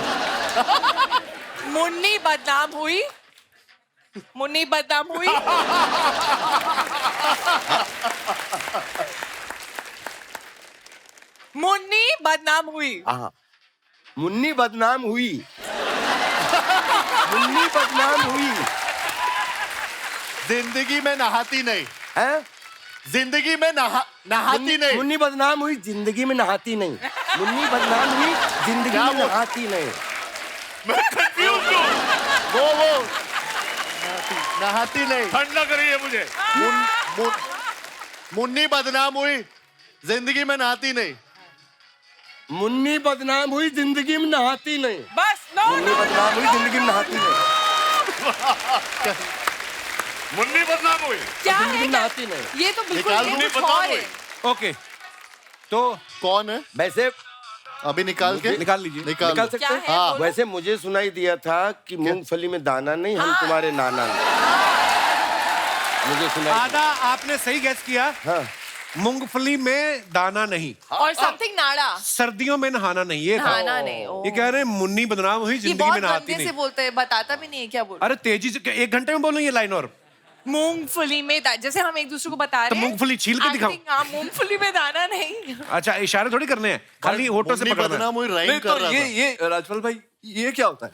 मुन्नी बदनाम हुई, मुन्नी बदनाम हुई। मुन्नी बदनाम हुई। हाँ, मुन्नी बदनाम हुई। मुन्नी बदनाम हुई। जिंदगी में नहाती नहीं। हैं? जिंदगी में नहाती नहीं। मुन्नी बदनाम हुई, जिंदगी में नहाती नहीं। मुन्नी बदनाम हुई, जिंदगी क्या में वो? नहाती नहीं। मैं कंफ्यूज हूँ। वो नहाती नहीं। ठंडा करिए मुझे। मुन्नी बदनाम हुई, जिंदगी में नहाती नहीं। मुन्नी बदनाम हुई, जिंदगी में नहाती नहीं। बस नो मुन्नी बदनाम हुई, जिंदगी में नहाती नहीं। मुन्नी बदनाम हुई। क्या जिंदगी है में नहाती नहीं। ये तो बिल्कुल निकाल ये दूँ? कुछ और है। ओके, तो कौन है? वैसे अभी निकाल के निकाल लीजिए। निकाल लो। सकते क्या हैं? है? हाँ। बोलो। वैसे मुझे सुनाई दिया था कि मूंगफली में दाना नहीं, हम तुम्हारे नाना नहीं। मुझे सुनाई आधा आपने सही गैस किया। हाँ। मूंगफली में दाना नहीं, और समथिंग नाड़ा, सर्दियों में नहाना नहीं। ये था। नहाना नहीं। ओ। ये कह रहे हैं मुन्नी बदनाम हुई, ये जिंदगी बहुत में नहाती गंदे से नहीं। बोलते हैं, बताता भी नहीं है क्या बोल। अरे तेजी से, 1 घंटे में बोलो ये लाइन। और मूंगफली में जैसे हम एक दूसरे को बता तो रहे हैं। मूंगफली छील के दिखाओ। Acting, हाँ, मूंगफली में दाना नहीं। अच्छा, इशारे थोड़ी करने हैं, खाली होठों से मुन्नी पकड़ना है। बदनाम हुई राइम नहीं कर तो रहा था। ये राजपाल भाई, ये क्या होता है?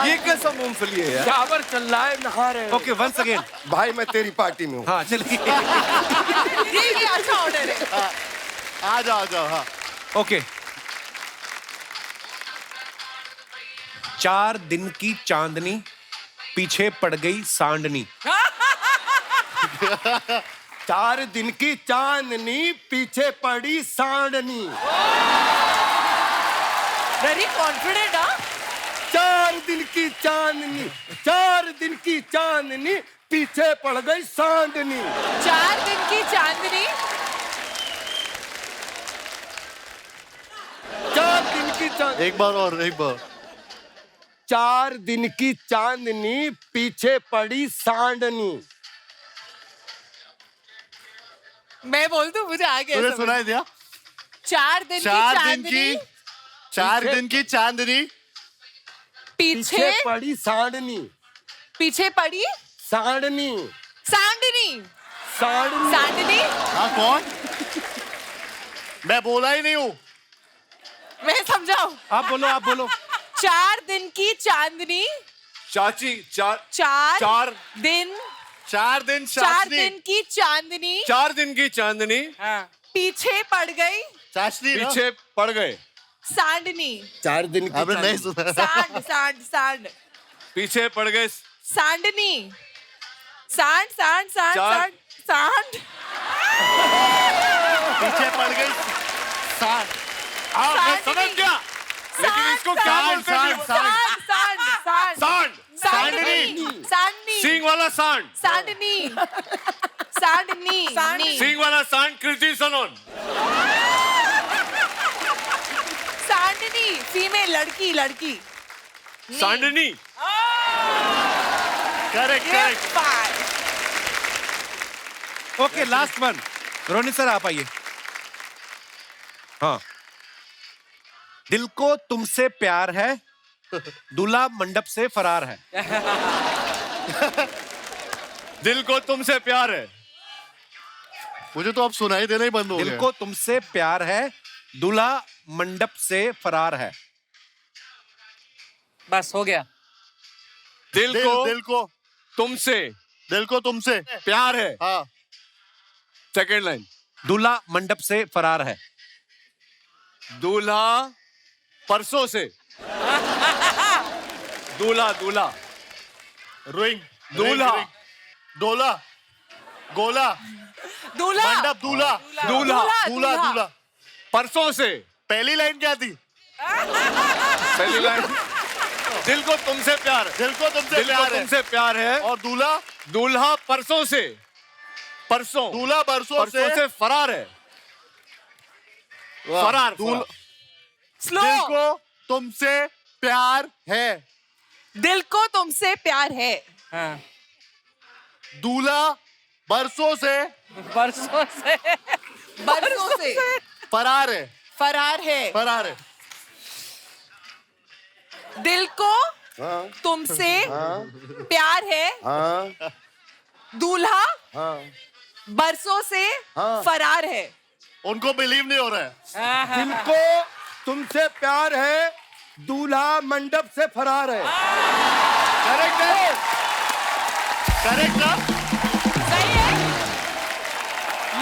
ये कैसा मूंगफली है यार? शावर चल रहा है, नहा रहे हैं। Okay, once again. भाई मैं तेरी पार्टी में हूँ। हाँ चलिए। ये अच्छा ऑर्डर है। आ जाओ। हाँ। ओके। 4 दिन की चांदनी, पीछे पड़ गई सांडनी। 4 दिन की चांदनी, पीछे पड़ी सांडनी। Very confident. हाँ, 4 दिन की चांदनी, 4 दिन की चांदनी, पीछे पड़ गई सांडनी। 4 दिन की चांदनी, 4 दिन की चांदनी, एक बार और, एक बार। 4 दिन की चांदनी, पीछे पड़ी सांडनी। मैं बोल दूं, मुझे आ गया तूने समझ। सुनाई दिया? 4 दिन की 4 दिन चांदनी, की, 4 दिन की चांदनी, पीछे पीछे पड़ी सांडनी। पीछे पड़ी सांडनी। सांडनी। सांडनी। सांडनी। हाँ कौन? मैं बोला ही नहीं हूँ। मैं समझाऊं। आप बोलो। 4 दिन की चांदनी, चाची, चार 4 चार दिन 4 दिन 4 चाशनी दिन की चांदनी 4 दिन की चांदनी पीछे पड़ गई चाशनी ना? पीछे पड़ गए, सांडनी 4 दिन की अबे नहीं चांदनी। सुना सांड सांड सांड पीछे पड़ गए, सांडनी सांड सांड सांड चार- सांड सांड पीछे पड़ गई सांड हाँ मैं सांडनी। समझ गया, लेकिन इसको क्या बोलते हैं? सांड सांड सांड सांड, सांडनी सांडनी सींग वाला सांड, सांडनी सांडनी सांडनी सींग वाला सांड कृति सनोन, सांडनी फीमेल लड़की लड़की सांडनी, correct correct okay last one. Ronit sir आप आइए। हाँ, दिल को तुमसे प्यार है, दूल्हा मंडप से फरार है। दिल को तुमसे प्यार है, मुझे तो अब सुनाई देना ही बंद हो दिल गया को तुमसे प्यार है, दूल्हा मंडप से फरार है। बस हो गया। दिल दिल को दिल को तुमसे दिल को तुमसे प्यार है, हाँ सेकेंड लाइन, दूल्हा मंडप से फरार है। दूल्हा परसों से, दूल्हा दूल्हा रोइंग दूल्हा। डोला गोला दूल्हा मंडप दूल्हा दूल्हा दूल्हा दूल्हा परसों से, पहली लाइन क्या थी पहली लाइन, दिल को तुमसे प्यार है, दिल को तुमसे दिल को प्यार है तुमसे प्यार है, और दूल्हा दूल्हा परसों से, परसों दूल्हा बरसों परसों से फरार है, वाह, फरार दूल्हा स्लो दिल को तुमसे प्यार है दिल को तुमसे प्यार है हाँ, दूल्हा बरसों से बरसों से बरसों से फरार है फरार है फरार है दिल को हाँ तुमसे प्यार है हाँ दूल्हा हाँ बरसों से हाँ। फरार है उनको बिलीव नहीं हो रहा है दिल को तुमसे प्यार है, दूल्हा मंडप से फरार है। करेक्ट है करेक्ट ना सही है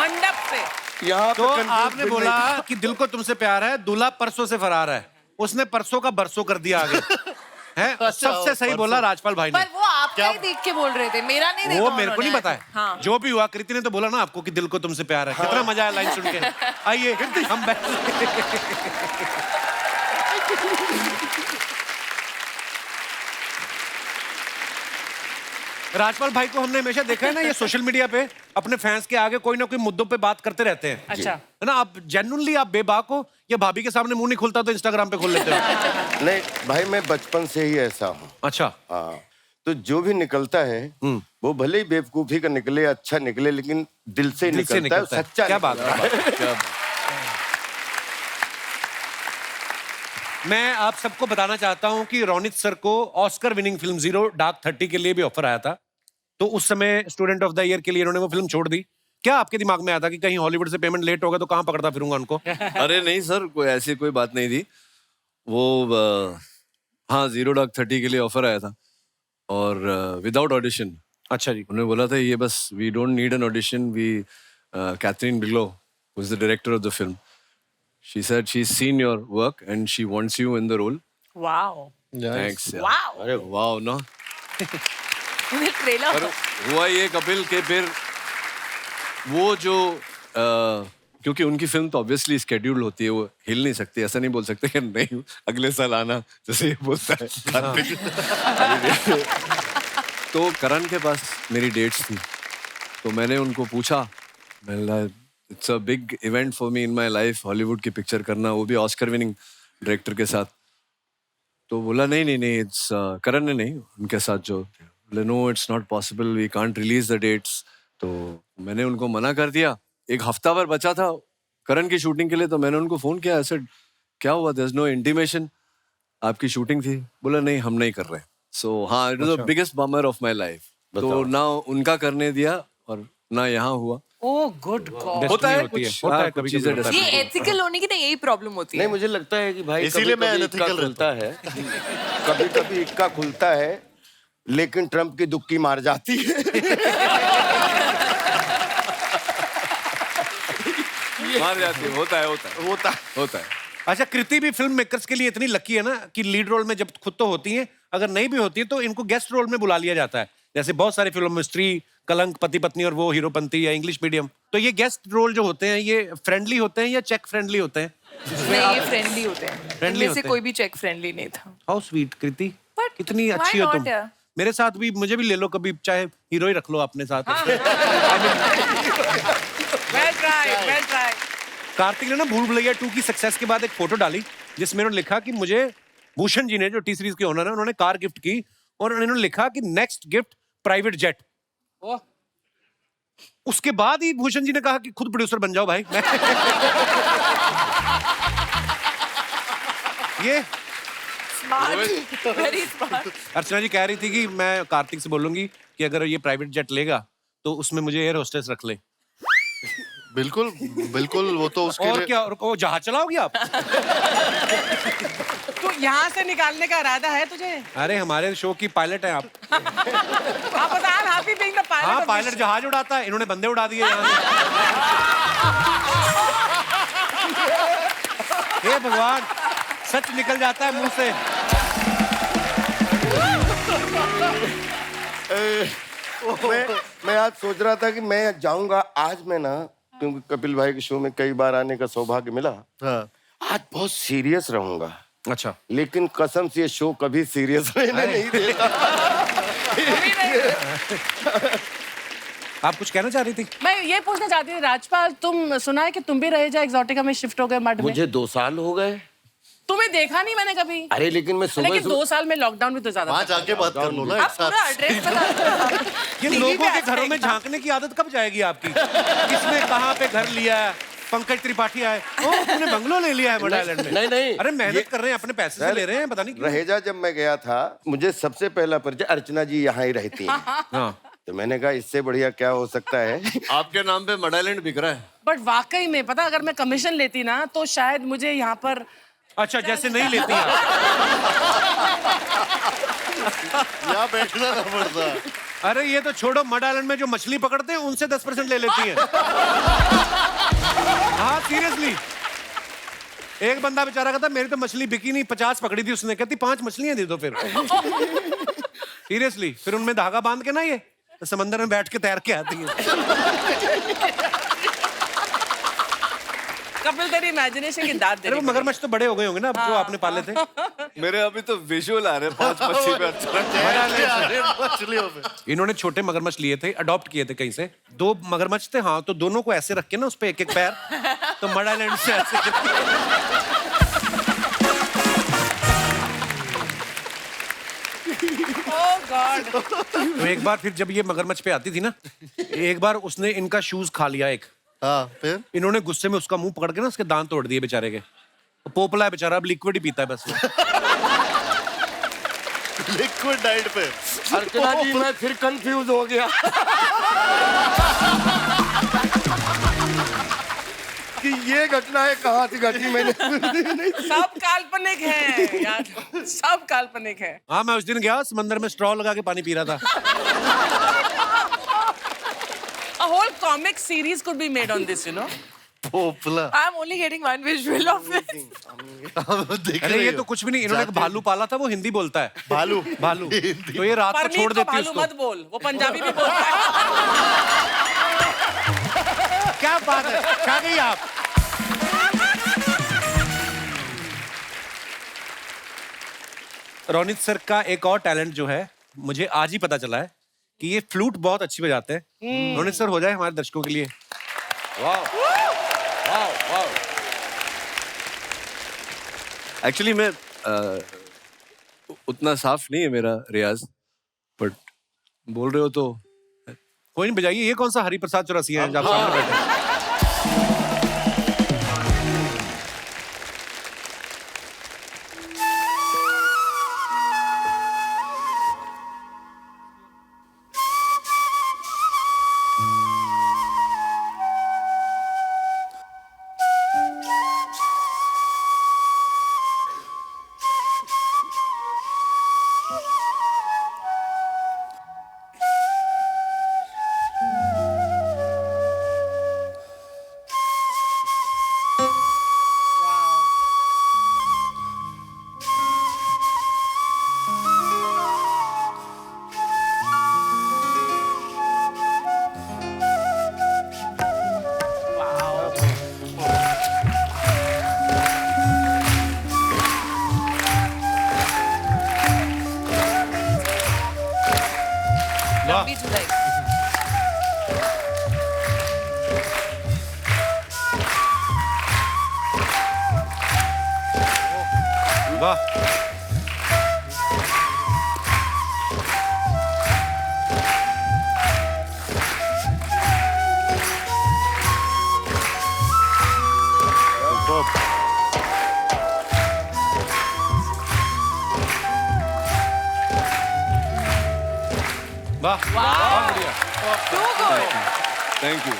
मंडप से यहाँ पे तो confusion आपने नहीं बोला था। कि दिल को तुमसे प्यार है, दूल्हा परसों से फरार है। उसने परसों का बरसों कर दिया आगे। है सबसे सही बोला राजपाल भाई ने। पर वो आपका ही देख के बोल रहे थे मेरा नहीं देखा वो मेरे को नहीं उन्होंने। बताया। हाँ जो भी हुआ, कृति ने तो बोला ना आपको कि दिल को तुमसे प्यार है। कितना मजा आया लाइन सुन के। आइए हम राजपाल भाई को हमने हमेशा देखा है ना, ये सोशल मीडिया पे अपने फैंस के आगे कोई ना कोई मुद्दों पे बात करते रहते हैं। अच्छा। है ना, आप जेन्युइनली आप बेबाक हो या भाभी के सामने मुंह नहीं खुलता तो इंस्टाग्राम पे खोल लेते हो? नहीं भाई, मैं बचपन से ही ऐसा हूँ। अच्छा। हाँ, तो जो भी निकलता है वो भले ही बेवकूफी का निकले, अच्छा निकले, लेकिन दिल से दिल से निकलता है, निकलता है। सच्चा क्या बात निकलता है। क्या बात। मैं आप सबको बताना चाहता हूं कि रोनित सर को Oscar winning film zero dark 30 के लिए भी ऑफर आया था। तो उस समय स्टूडेंट ऑफ द ईयर के लिए इन्होंने वो फिल्म छोड़ दी। क्या आपके दिमाग में आया था कि कहीं हॉलीवुड से पेमेंट लेट होगा तो कहां पकड़ता फिरूंगा उनको? अरे नहीं सर, कोई ऐसी कोई बात नहीं थी। वो हाँ, जीरो डार्क 30 के लिए ऑफर आया था और विदाउट ऑडिशन। अच्छा जी। उन्होंने बोला था ये बस we don't need an audition, we Kathryn Bigelow who is the director of the film, she said she has seen your work and she wants you in the role. Wow thanks. Wow अरे वाओ ना। ट्रेलर पर हुआ ये कपिल के फिर वो जो क्योंकि उनकी फिल्म तो ऑब्वियसली स्केड्यूल होती है, वो हिल नहीं सकती। ऐसा नहीं बोल सकते कि नहीं अगले साल आना, जैसे ये बोलता है कार्तिक। तो करण के पास मेरी डेट्स थी, तो मैंने उनको पूछा, it's a big event for me in my life, Hollywood की पिक्चर करना, वो भी ऑस्कर विनिंग डायरेक्टर के साथ। तो बोला नहीं इट्स करण ने नहीं, उनके साथ जो no it's not possible, we can't release the dates. तो मैंने उनको मना कर दिया। एक हफ्ता भर बचा था करण की शूटिंग के लिए, तो मैंने उनको फोन किया, ऐसे क्या हुआ, देयर इज नो इंटीमेशन, आपकी शूटिंग थी? बोला नहीं हम नहीं कर रहे। सो हाँ, it was the biggest bummer of my life. तो ना उनका करने दिया और ना यहाँ हुआ। Oh good God. होता है होती है, कुछ, होता हाँ, है, कुछ कभी चीजें कभी होता है। ये एथिकल होने की ना यही प्रॉब्लम होती है। नहीं, मुझे लगता है कि भाई इसीलिए मैं कभी-कभी इक्का unethical खुलता है, कभी-कभी इक्का खुलता है, लेकिन ट्रम्प की दुक्की मार जाती है। मार जाती है, होता है होता होता है। अच्छा, कृति भी फिल्म मेकर्स के लिए इतनी लकी है ना कि लीड रोल में जब खुद तो होती हैं, अगर नहीं भी होती है तो इनको गेस्ट रोल में बुला लिया जाता है। जैसे बहुत सारी फिल्मों में स्त्री, कलंक, पति पत्नी और वो हीरोपंती या इंग्लिश मीडियम। तो ये गेस्ट रोल जो होते हैं ये फ्रेंडली होते हैं या चेक फ्रेंडली होते हैं? नहीं, ये फ्रेंडली होते हैं। Friendly इनमें होते से हैं। कोई भी चेक फ्रेंडली नहीं था। हाउ स्वीट कृति, But कितनी why अच्छी हो not, तुम। यार? मेरे साथ भी, मुझे भी ले लो कभी, चाहे हीरो ही रख लो अपने साथ। Well tried, well tried. Kartik ने ना भूल भुलैया 2 की सक्सेस के बाद एक फोटो डाली जिसमें उन्होंने लिखा कि मुझे भूषण जी ने, जो टी सीरीज के ओनर है, उन्होंने कार गिफ्ट की और उन्होंने लिखा कि नेक्स्ट गिफ्ट प्राइवेट जेट। उसके बाद ही भूषण जी ने कहा कि खुद प्रोड्यूसर बन जाओ भाई। ये Smart, very smart. अर्चना जी कह रही थी कि मैं कार्तिक से बोलूंगी कि अगर ये प्राइवेट जेट लेगा तो उसमें मुझे एयर होस्टेस रख ले। बिल्कुल बिल्कुल, वो तो उसके और लिए क्या, और वो जहाज चलाओगी आप? तो यहाँ से निकालने का इरादा है तुझे? अरे हमारे शो की पायलट है आप। आप बता, हैप्पी बीइंग द पायलट। हाँ, पायलट जहाज उड़ाता है, इन्होंने बंदे उड़ा दिए यहाँ से। हे भगवान, सच निकल जाता है मुंह से। मैं आज सोच रहा था कि मैं जाऊंगा आज, मैं ना, क्योंकि कपिल भाई के शो में कई बार आने का सौभाग्य मिला। हाँ। आज बहुत सीरियस रहूंगा, अच्छा, लेकिन कसम से ये शो कभी सीरियस रहने नहीं देता। आप कुछ कहना चाह रही थी? मैं ये पूछना चाहती थी राजपाल, तुम सुना है कि तुम भी रहे जा एक्सोटिका में शिफ्ट हो गए मड में? मुझे 2 साल हो गए। तुम्हें देखा नहीं मैंने कभी। अरे लेकिन मैं सुबह लेकिन 2 साल में लॉकडाउन भी तो ज्यादा वहाँ था। जाके बात कर लो ना एक आप पूरा साथ। एड्रेस बता। ये टीवी लोगों पे के आता घरों है में एकदम। झांकने की आदत कब जाएगी आपकी? किसने कहाँ पे घर लिया है? पंकज त्रिपाठी आए, ओ तुमने बंगलो ले लिया है मड आइलैंड में। नहीं। अरे मेहनत ये- कर रहे हैं, अपने पैसे से ले रहे हैं, पता नहीं क्यों। रहेजा जब मैं गया था, मुझे सबसे पहला परिचय अर्चना जी यहाँ ही रहती हैं। हाँ, तो मैंने कहा इससे बढ़िया क्या हो सकता है। आपके नाम पे मड आइलैंड बिक रहा है। बट वाकई में पता, अगर मैं कमीशन लेती ना तो शायद मुझे यहाँ पर अच्छा, जैसे नहीं लेती आप। यहाँ बैठना ना पड़ता। अरे ये तो छोड़ो, मड आइलैंड में जो मछली पकड़ते हैं उनसे 10% ले लेती हैं। हाँ सीरियसली, एक बंदा बेचारा कहता मेरी तो मछली बिकी नहीं, 50 पकड़ी थी उसने, कहती 5 मछलियां दे दो फिर। सीरियसली, फिर उनमें धागा बांध के ना ये समंदर में बैठ के तैर के आती है। कपिल तेरी इमेजिनेशन की दाद दे अरे वो रही। मगरमच्छ तो बड़े हो गए होंगे ना अब जो आपने पाले थे। मेरे अभी तो विजुअल आ रहे हैं 5 मच्छी पे। अरे मछलियों पे। इन्होंने छोटे मगरमच्छ लिए थे, अडॉप्ट किए थे कहीं से। 2 मगरमच्छ थे, हाँ, तो दोनों को ऐसे रख के ना उस पे एक पैर, तो मड आइलैंड से ऐसे Oh God. तो एक बार फिर जब ये मगरमच्छ पे आती थी ना, एक बार उसने इनका शूज खा लिया एक। हाँ फिर इन्होंने गुस्से में उसका मुंह पकड़ के ना उसके दांत तोड़ दिए बेचारे के। वो पोपला है बेचारा, अब लिक्विड ही पीता है बस वो। लिक्विड डाइट पे। अर्चना जी मैं फिर कंफ्यूज हो गया कि ये घटनाएं कहाँ से घटी मैंने। सब काल्पनिक है यार, सब काल्पनिक है। हाँ, मैं उस दिन गया समंदर में स्ट्रॉ लगा के पानी पी रहा था। A whole comic series could be made on this, you know. पोपला। I'm only getting one visual of it. देख अरे रही ये हो? तो कुछ भी नहीं, इन्होंने एक भालू पाला था, वो हिंदी बोलता है। भालू। भालू, तो ये रात को परमीत छोड़ को देती है भालू उसको। मत बोल, वो पंजाबी भी बोलता है। क्या बात है, क्या गई आप? रोनित सर का एक और टैलेंट जो है, मुझे आज ही पता चला है कि ये फ्लूट बहुत अच्छी बजाते हैं। रोनित सर हो जाए हमारे दर्शकों के लिए। एक्चुअली मैं उतना साफ नहीं है मेरा रियाज, बट बोल रहे हो तो कोई नहीं, बजाइए। ये कौन सा हरिप्रसाद चौरसिया है जो आप सामने बैठे हैं? हेवी जुलाई। वाह, वाह, बहुत बढ़िया। Thank you.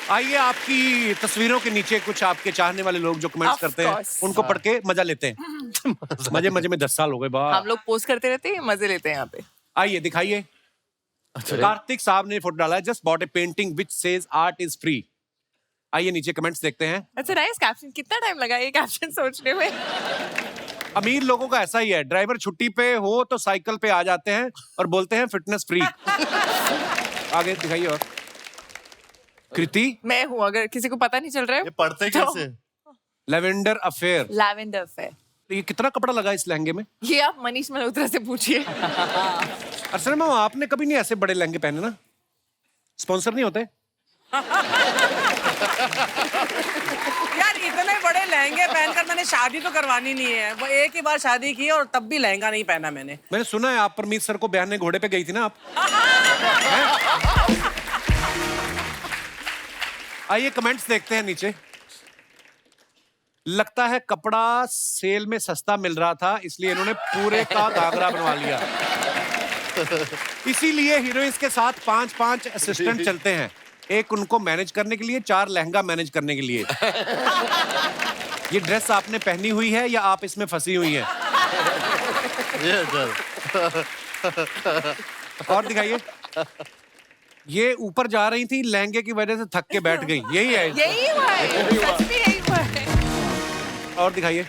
आइए, आपकी तस्वीरों के नीचे कुछ आपके चाहने वाले लोग जो कमेंट्स Of करते हैं course. उनको पढ़ के मजा लेते हैं। मजे मजे में 10 साल हो गए। वाह, हम लोग पोस्ट करते रहते हैं, मजे लेते हैं यहाँ पे। आइए दिखाइए। कार्तिक साहब ने फोटो डाला है, just bought A painting which says art is free. आइए नीचे कमेंट्स देखते हैं। अच्छा नाइस कैप्शन। कितना टाइम लगा ये कैप्शन सोचने में? अमीर लोगों का ऐसा ही है, ड्राइवर छुट्टी पे हो तो साइकिल पे आ जाते हैं और बोलते हैं फिटनेस फ्री। आगे दिखाइए। और कृति, मैं हूँ, अगर किसी को पता नहीं चल रहा ये है। पढ़ते कैसे? Lavender affair. Lavender fair. ये कितना कपड़ा लगा इस लहंगे में? ये आप मनीष मल्होत्रा से पूछिए। असल में आपने कभी नहीं ऐसे बड़े लहंगे पहने ना? स्पॉन्सर नहीं होते? यार इतने बड़े लहंगे पहनकर मैंने शादी तो करवानी नहीं है। वो एक ही बार शादी की और तब भी लहंगा नहीं पहना मैंने। मैंने सुना है आप परमीत सर को ब्याहने घोड़े पे गई थी ना आप? आइए कमेंट्स देखते हैं नीचे। लगता है कपड़ा सेल में सस्ता मिल रहा था, इसलिए इन्होंने पूरे का घाघरा बनवा लिया। इसीलिए हीरोइंस के साथ 5-5 असिस्टेंट चलते हैं, एक उनको मैनेज करने के लिए, 4 लहंगा मैनेज करने के लिए। ये ड्रेस आपने पहनी हुई है या आप इसमें फंसी हुई हैं? ये सर। और दिखाइए। ये ऊपर जा रही थी, लहंगे की वजह से थक के बैठ गई। यही है। यही हुआ है, सच में यही हुआ है। और दिखाइए।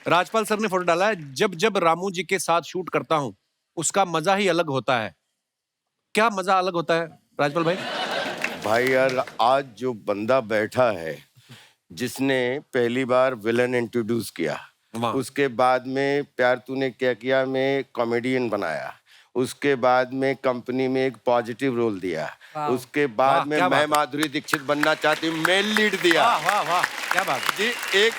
राजपाल सर ने फोटो डाला है, जब जब रामू जी के साथ शूट करता हूं उसका मजा ही अलग होता है। क्या मजा अलग होता है राजपाल भाई? भाई यार, आज जो बंदा बैठा है जिसने पहली बार विलन इंट्रोड्यूस किया, वाह। उसके बाद में प्यार तूने क्या किया में कॉमेडियन बनाया, उसके बाद में कंपनी में एक पॉजिटिव रोल दिया, उसके वाह, बाद में क्या मैं बात है। माधुरी दीक्षित बनना चाहती हूँ मेन लीड दिया। वाह वाह वाह, क्या बात है। जी, एक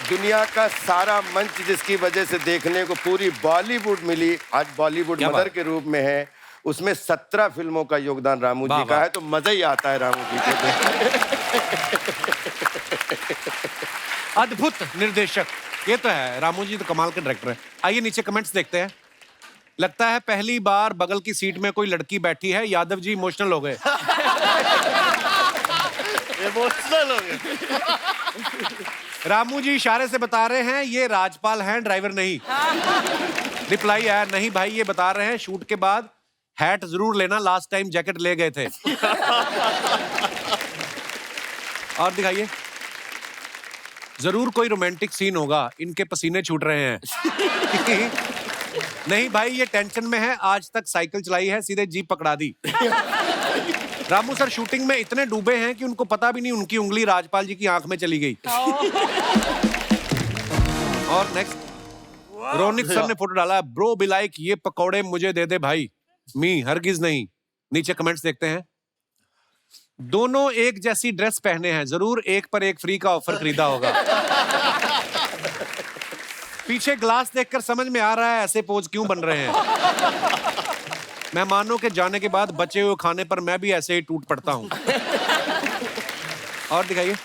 दुनिया का सारा मंच जिसकी वजह से देखने को पूरी बॉलीवुड मिली, आज बॉलीवुड क्या मदर बात। के रूप में है। उसमें 17 फिल्मों का योगदान रामू वाह, जी का वाह। है, तो मजा ही आता है रामू जी को। अद्भुत निर्देशक, ये तो है। रामू जी तो कमाल के डायरेक्टर है। आइए नीचे कमेंट्स देखते हैं। लगता है पहली बार बगल की सीट में कोई लड़की बैठी है, यादव जी इमोशनल हो गए। इमोशनल हो गए। रामू जी इशारे से बता रहे हैं ये राजपाल हैं, ड्राइवर नहीं। रिप्लाई आया, नहीं भाई ये बता रहे हैं शूट के बाद हैट जरूर लेना, लास्ट टाइम जैकेट ले गए थे। और दिखाइए। जरूर कोई रोमांटिक सीन होगा, इनके पसीने छूट रहे हैं। नहीं भाई ये टेंशन में है, आज तक साइकिल चलाई है, सीधे जीप पकड़ा दी। रामू सर शूटिंग में इतने डूबे हैं कि उनको पता भी नहीं उनकी उंगली राजपाल जी की आंख में चली गई। और नेक्स्ट, रोनित सर ने फोटो डाला है, ब्रो बी लाइक ये पकौड़े मुझे दे दे भाई, मी हरगिज नहीं। नीचे कमेंट्स देखते हैं। दोनों एक जैसी ड्रेस पहने हैं, जरूर एक पर एक फ्री का ऑफर खरीदा होगा। पीछे ग्लास देखकर समझ में आ रहा है ऐसे पोज क्यों बन रहे हैं। मेहमानों के जाने के बाद बचे हुए खाने पर मैं भी ऐसे ही टूट पड़ता हूं। और दिखाइए।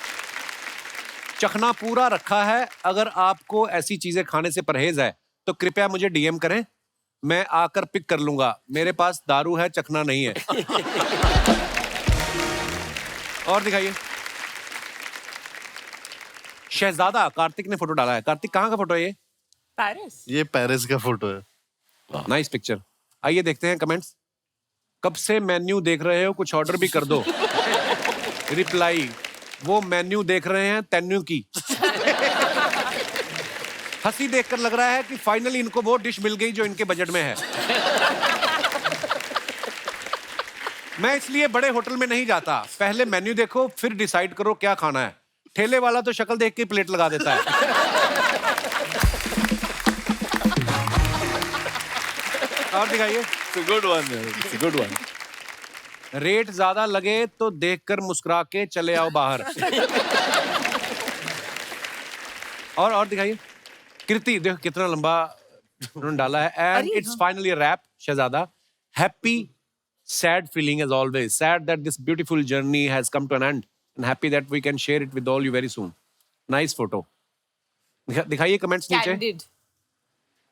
चखना पूरा रखा है, अगर आपको ऐसी चीजें खाने से परहेज है तो कृपया मुझे डीएम करें, मैं आकर पिक कर लूंगा, मेरे पास दारू है, चखना नहीं है। और दिखाइए। शहजादा कार्तिक ने फोटो डाला है। कार्तिक कहाँ का फोटो है ये? पेरिस। ये पेरिस का फोटो है। Nice picture. आइए देखते हैं कमेंट्स। कब से मेन्यू देख रहे हो, कुछ ऑर्डर भी कर दो। रिप्लाई, वो मेन्यू देख रहे हैं तेन्यू की। हंसी देखकर लग रहा है कि फाइनली इनको वो डिश मिल गई जो इनके बजट में है। मैं इसलिए बड़े होटल में नहीं जाता, पहले मेन्यू देखो फिर डिसाइड करो क्या खाना है। ठेले वाला तो शक्ल देख के प्लेट लगा देता है। और दिखाइए। Good one, good one. Rate ज्यादा लगे तो देखकर मुस्कुरा के चले आओ बाहर। और दिखाइए। कृति देखो कितना लंबा उन्होंने डाला है। And it's finally wrap Shehzada. Happy sad feeling as always, sad that this beautiful journey has come to an end and happy that we can share it with all you very soon. Nice photo. दिखाइए कमेंट्स नीचे। Candid.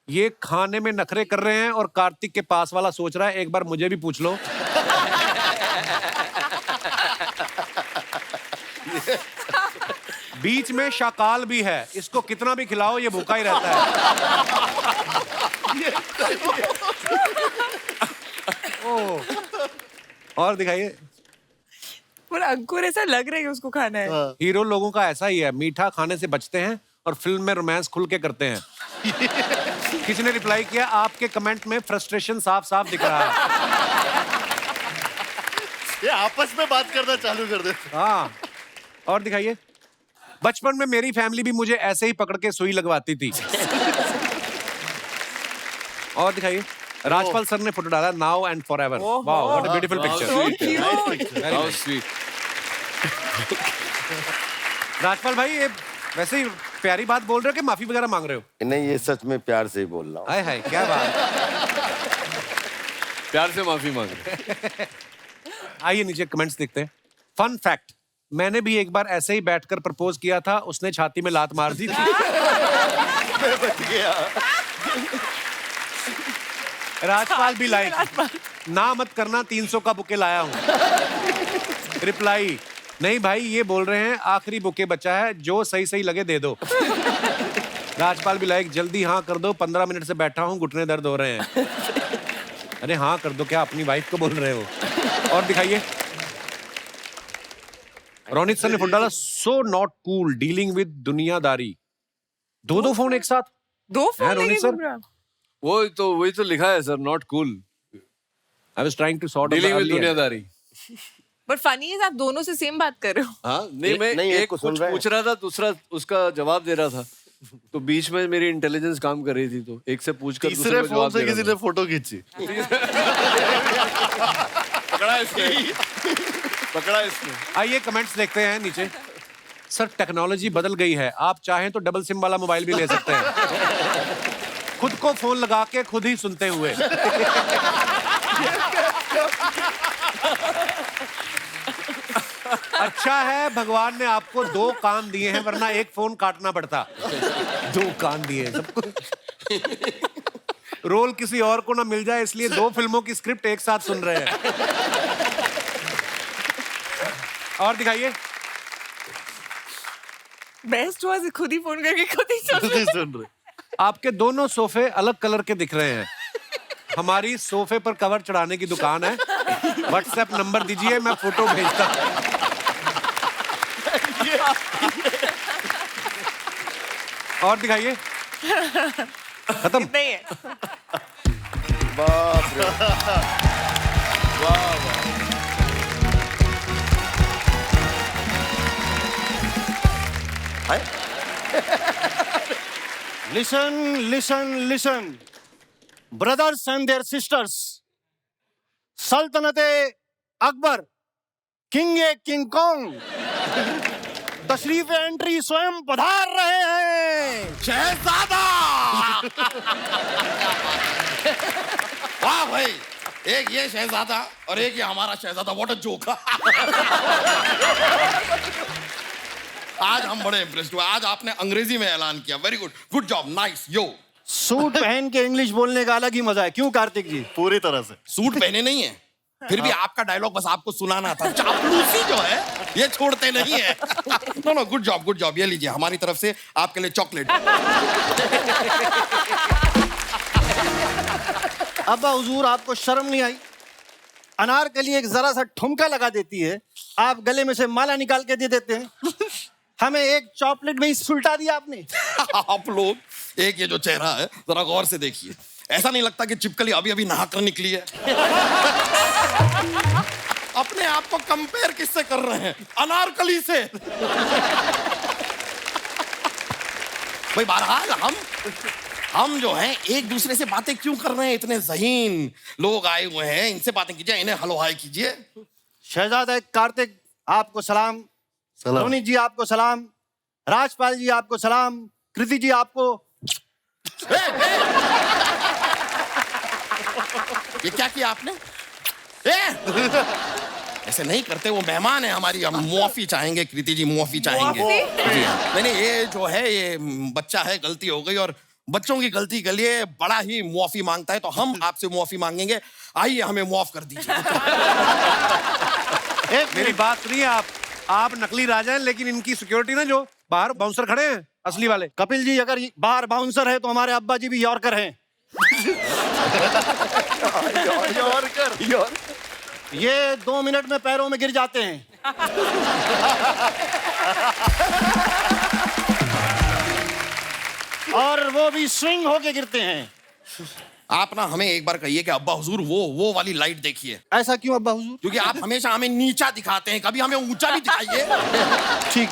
ये खाने में नखरे कर रहे हैं और कार्तिक के पास वाला सोच रहा है एक बार मुझे भी पूछ लो। बीच में शाकाल भी है, इसको कितना भी खिलाओ ये भूखा ही रहता है। और दिखाइए। पर अंकुर ऐसा लग रहा है कि उसको खाना है। हीरो लोगों का ऐसा ही है, मीठा खाने से बचते हैं और फिल्म में रोमांस खुल के करते हैं। किसी ने रिप्लाई किया, आपके कमेंट में फ्रस्ट्रेशन साफ साफ दिख रहा है। ये आपस में बात करना चालू कर दे। हाँ। और दिखाइए। बचपन में मेरी फैमिली भी मुझे ऐसे ही पकड़ के सुई लगवाती थी। और दिखाइए। राजपाल सर ने फोटो डाला, now and for ever. Wow, what a beautiful picture. How sweet. Rajpal भाई, ये वैसे ही प्यारी बात बोल रहे हो कि माफी वगैरह मांग रहे हो? नहीं, ये सच में प्यार से ही बोल रहा हूँ। हाय हाय, क्या बात। प्यार से माफी मांग रहे। आइए नीचे कमेंट्स देखते हैं। फन फैक्ट, मैंने भी एक बार ऐसे ही बैठकर प्रपोज किया था, उसने छाती में लात मार दी थी। राजपाल भी लाइक, ना मत करना 300 का बुके लाया हूं। रिप्लाई, नहीं भाई ये बोल रहे हैं आखिरी बुके बचा है, जो सही सही लगे दे दो। राजपाल भी लाइक, जल्दी हाँ कर दो, 15 मिनट से बैठा हूं, घुटने दर्द हो रहे हैं। अरे हाँ कर दो, क्या अपनी वाइफ को बोल रहे हो? और दिखाइए। रोनित सर ने फोटो डाला, so not cool dealing with दुनियादारी। दो फोन एक साथ। दो हैं, फोन रोनित लेके सर? घूम रहा है। वही तो लिखा है sir, not cool I was trying to sort dealing with दुनियादारी। बट फनी है, आप दोनों से सेम बात कर रहे हो। हाँ नहीं, मैं नहीं, एक एक को सुन कुछ रहे हैं। पूछ रहा था, दूसरा उसका जवाब दे रहा था, तो बीच में मेरी इंटेलिजेंस काम कर रही थी, तो एक से पूछकर दूसरे तीसरे को फोन जवाब से दे रहा किसी था। ने फोटो खींची। पकड़ा इसने। आइए कमेंट्स देखते हैं नीचे। सर टेक्नोलॉजी बदल गई है, आप चाहें तो डबल सिम वाला मोबाइल भी ले सकते हैं। खुद को फोन लगा के खुद ही सुनते हुए। अच्छा है भगवान ने आपको 2 कान दिए हैं, वरना एक फोन काटना पड़ता। 2 कान दिए हैं सबको। रोल किसी और को ना मिल जाए, इसलिए 2 फिल्मों की स्क्रिप्ट एक साथ सुन रहे हैं। और दिखाइए। बेस्ट हुआ खुद ही फोन करके खुद ही सुन नहीं सुन रहे। आपके दोनों सोफे अलग कलर के दिख रहे हैं। हमारी सोफे पर कवर चढ़ाने की दुकान है, व्हाट्सएप नंबर दीजिए, मैं फोटो भेजता हूं। और दिखाइए। खत्म। नहीं है। बाप रे। Listen, listen, listen. Brothers and their sisters. सल्तनते Akbar, king a King Kong, तशरीफ एंट्री स्वयं पधार रहे हैं। शहजादा। वाह भाई, एक ये शहजादा और एक ये हमारा शहजादा। What a joke. आज हम बड़े इम्प्रेस्ड हुए। आज आपने अंग्रेजी में ऐलान किया। Very good, good job, nice. Yo suit पहन के इंग्लिश बोलने का अलग ही मजा है, क्यों कार्तिक जी? पूरी तरह से। सूट पहने नहीं है, फिर भी आपका डायलॉग बस आपको सुनाना था। चापलूसी जो है ये छोड़ते नहीं है। No no, good job, good job. ये लीजिए हमारी तरफ से आपके लिए चॉकलेट। अब्बा हुजूर, आपको शर्म नहीं आई? अनारकली एक जरा सा ठुमका लगा देती है, आप गले में से माला निकाल के दे देते हैं। हमें एक चॉकलेट में ही सुलटा दिया आपने। आप लोग, एक ये जो चेहरा है जरा गौर से देखिए, ऐसा नहीं लगता कि चिपकली अभी अभी नहा कर निकली है? अपने आप को कंपेयर किससे कर रहे हैं? अनारकली से। भाई बहरहाल हम हम जो हैं एक दूसरे से बातें क्यों कर रहे हैं? इतने ज़हीन लोग आए हुए हैं, इनसे बातें कीजिए, इन्हें हलो हाय कीजिए। शहजादा कार्तिक आपको सलाम, रोनी जी आपको सलाम, राजपाल जी आपको सलाम, कृति जी आपको। ये क्या किया आपने? ऐसे नहीं करते, वो मेहमान है हमारी, हम मुआफी चाहेंगे। कृति जी मुआफी चाहेंगे। जी हाँ। नहीं, ये जो है ये बच्चा है, गलती हो गई और बच्चों की गलती के लिए बड़ा ही मुआफी मांगता है, तो हम आपसे मुआफी मांगेंगे। आइए हमें मुआफ कर दीजिए। एक मेरी बात सुनिए, आप नकली राजा हैं, लेकिन इनकी सिक्योरिटी ना, जो बाहर बाउंसर खड़े हैं असली वाले। कपिल जी अगर बाहर बाउंसर है तो हमारे अब्बा जी भी यॉर्कर हैं। ये 2 मिनट में पैरों में गिर जाते हैं। और वो भी स्विंग होके गिरते हैं। आप ना हमें एक बार कहिए कि अब्बा हुजूर वो वाली लाइट देखिए। ऐसा क्यों अब्बा हुजूर? क्योंकि आप हमेशा हमें नीचा दिखाते हैं, कभी हमें ऊंचा भी दिखाइए। ठीक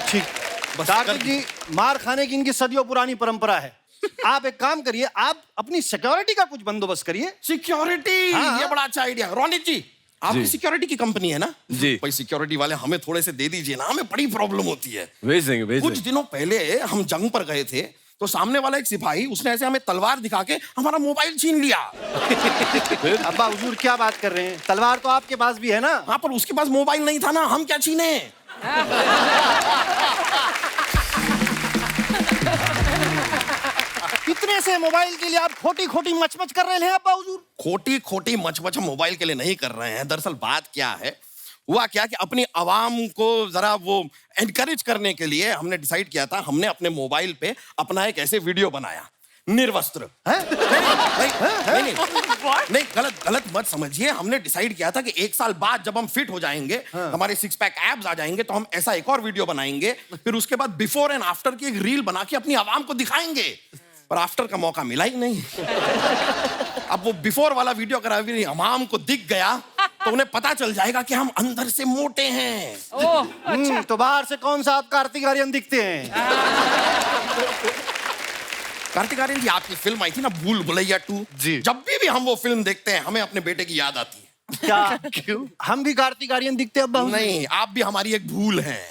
कार्तिक जी, मार खाने की इनकी सदियों पुरानी परंपरा है। आप एक काम करिए, आप अपनी सिक्योरिटी का कुछ बंदोबस्त करिए। सिक्योरिटी, हाँ। ये बड़ा अच्छा आइडिया। रोनित जी, आपकी सिक्योरिटी की कंपनी है ना? जी। भाई सिक्योरिटी वाले हमें थोड़े से दे दीजिए ना, हमें बड़ी प्रॉब्लम होती है। भेज देंगे। कुछ दिनों पहले हम जंग पर गए थे, तो सामने वाला एक सिपाही, उसने ऐसे हमें तलवार दिखा के हमारा मोबाइल छीन लिया। अब्बा हुजूर क्या बात कर रहे हैं? तलवार तो आपके पास भी है ना? हाँ, पर उसके पास मोबाइल नहीं था ना, हम क्या छीने? इतने से मोबाइल के लिए आप खोटी खोटी मचमच कर रहे हैं अब्बा हुजूर? खोटी खोटी मचमच हम मोबाइल के लिए नहीं कर रहे हैं। दरअसल बात क्या है, हुआ क्या कि अपनी आवाम को जरा वो एनकरेज करने के लिए हमने डिसाइड किया था, हमने अपने मोबाइल पे अपना एक ऐसे वीडियो बनाया, निर्वस्त्र। नहीं, गलत मत समझिए। हमने डिसाइड किया था कि 1 साल बाद जब हम फिट हो जाएंगे, हमारे 6 पैक एब्स आ जाएंगे, तो हम ऐसा एक और वीडियो बनाएंगे, फिर उसके बाद बिफोर एंड आफ्टर की एक रील बना के अपनी आवाम को दिखाएंगे। पर आफ्टर का मौका मिला ही नहीं। अब वो बिफोर वाला वीडियो अगर अभी आवाम को दिख गया तो उन्हें पता चल जाएगा कि हम अंदर से मोटे हैं। अच्छा। तो बाहर से कौन सा आप कार्तिक आर्यन दिखते हैं? कार्तिक आर्यन जी, आपकी फिल्म आई थी ना भूल भुलैया 2 जी। जब भी हम वो फिल्म देखते हैं हमें अपने बेटे की याद आती है। क्या? क्यों? हम भी कार्तिक आर्यन दिखते हैं अब्बा हुजूर? नहीं, आप भी हमारी एक भूल हैं।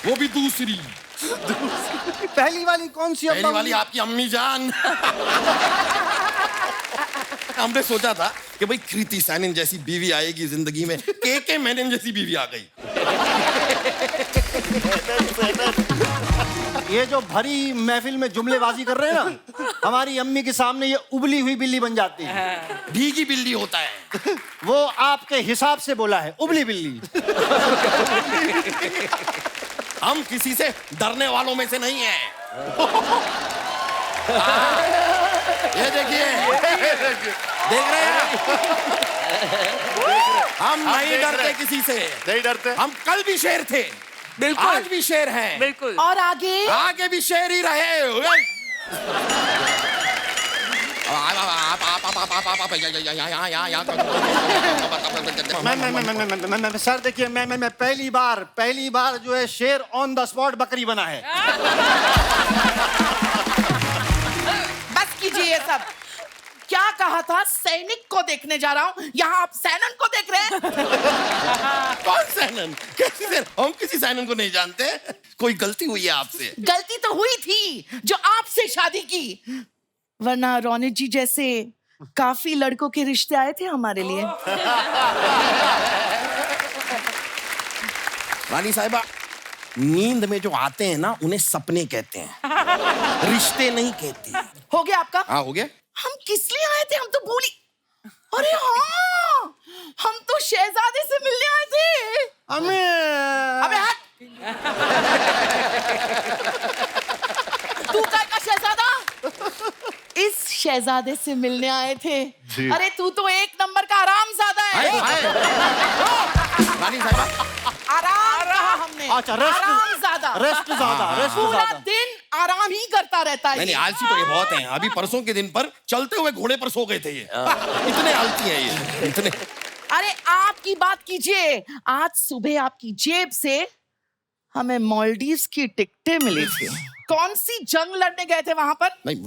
वो भी दूसरी। पहली वाली कौन सी? पहली वाली आपकी अम्मी जान। हमने सोचा था कि भाई कृति सैनन जैसी बीवी आएगी जिंदगी में, के मेनन जैसी बीवी आ गई। ये जो भरी महफिल में जुमलेबाजी कर रहे हैं ना, हमारी अम्मी के सामने ये उबली हुई बिल्ली बन जाती है। भीगी बिल्ली होता है वो आपके हिसाब से बोला है, उबली बिल्ली। हम किसी से डरने वालों में से नहीं हैं। ये देखिए, देख रहे हैं? हम नहीं डरते किसी से। नहीं डरते। हम कल भी शेर थे, बिल्कुल। आज भी शेर हैं, बिल्कुल। और आगे भी शेर ही रहे। मैं सर देखिए, मैं पहली बार जो है शेर ऑन द स्पॉट बकरी बना है। बस कीजिए ये सब। क्या कहा था? सैनिक को देखने जा रहा हूँ, यहाँ आप सैनन को देख रहे हैं। कौन सैनन? कैसी सैनन? हम किसी सैनन को नहीं जानते। कोई गलती हुई है आपसे? गलती तो हुई थी जो आपसे शादी की, वरना रोनित जी जैसे काफी लड़कों के रिश्ते आए थे हमारे लिए। रानी साहिबा, नींद में जो आते हैं ना उन्हें सपने कहते हैं, रिश्ते नहीं कहते। हो गया आपका? हाँ, हो गया। हम किस लिए आए थे? हम तो भूली। अरे हाँ, हम तो शहजादे से मिलने आए थे। अबे हट। तू काय का शहजादा? इस शहजादे से मिलने आए थे। अरे तू तो 1 नंबर का आरामजादा है। रानी साहिबा, आराम कहा हमने। अच्छा, रेस्ट ज्यादा। पूरा दिन आराम ही करता रहता है। नहीं, आलसी तो ये बहुत हैं। अभी परसों के दिन पर चलते हुए घोड़े पर सो गए थे ये। इतने आलसी हैं ये, इतने। अरे आपकी बात कीजिए, आज सुबह आपकी जेब से हमें मालदीव्स की टिकटें मिली थी। कौन सी जंग लड़ने गए थे वहां पर? नहीं,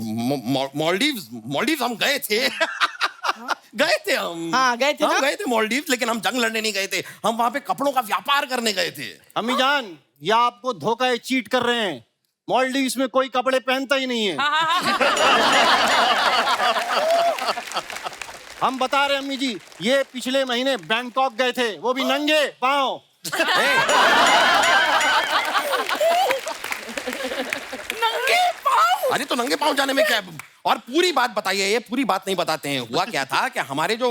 मॉलडीव्स हम गए थे। गए थे हम। हाँ, गए थे हम ना? गए थे मॉलडीव्स, लेकिन हम जंग लड़ने नहीं गए थे। हम वहां पे कपड़ों का व्यापार करने गए थे। अम्मी जान, ये आपको धोखा है, चीट कर रहे हैं। मॉलडीव्स में कोई कपड़े पहनता ही नहीं है। हम बता रहे हैं अम्मी जी, ये पिछले महीने बैंकॉक गए थे, वो भी नंगे पाँव। नंगे पाँव? अरे तो नंगे पाँव जाने में क्या है? और पूरी बात बताइए, ये पूरी बात नहीं बताते हैं। हुआ क्या था कि हमारे जो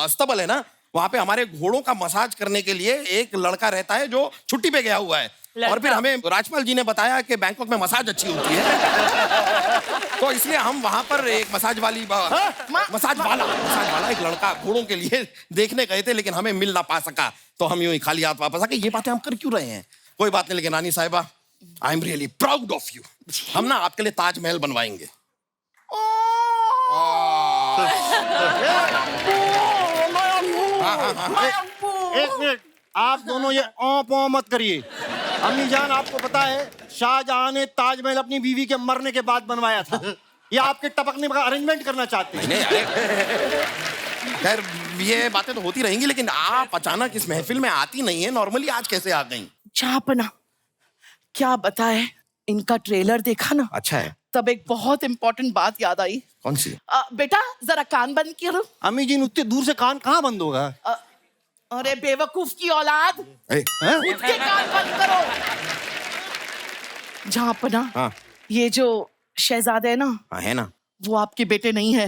अस्तबल है ना, वहाँ पे हमारे घोड़ों का मसाज करने के लिए एक लड़का रहता है जो छुट्टी पे गया हुआ है। और फिर हमें राजपाल जी ने बताया कि बैंकॉक में मसाज अच्छी होती है। तो इसलिए हम वहां पर एक मसाज वाला एक लड़का घोड़ों के लिए देखने गए थे, लेकिन हमें मिल ना पा सका। तो हम यूं ही खाली हाथ वापस आ गए। ये बातें हम कर क्यों रहे हैं? कोई बात नहीं, लेकिन रानी साहिबा, I am really proud of you. हम ना आपके लिए ताजमहल बनवाएंगे। एक मिनट, आप दोनों ये औ मत करिए। अम्मी जान, आपको पता है शाहजहां ने ताजमहल अपनी बीवी के मरने के बाद बनवाया था। ये आपके टपकने का अरेंजमेंट करना चाहते हैं। खैर, ये बातें तो होती रहेंगी, लेकिन आप अचानक इस महफिल में आती नहीं है। नॉर्मली आज कैसे आ गई? चापना, क्या बताए, इनका ट्रेलर देखा ना, अच्छा है। तब एक बहुत इंपॉर्टेंट बात याद आई। कौन सी? बेटा जरा कान बंद करो। अम्मी जी, उतने दूर से कान कहाँ बंद होगा? अरे बेवकूफ की औलाद, उठ के कान बंद करो। झापना, हाँ। ये जो शहजादे है ना, हाँ, है ना, वो आपके बेटे नहीं है।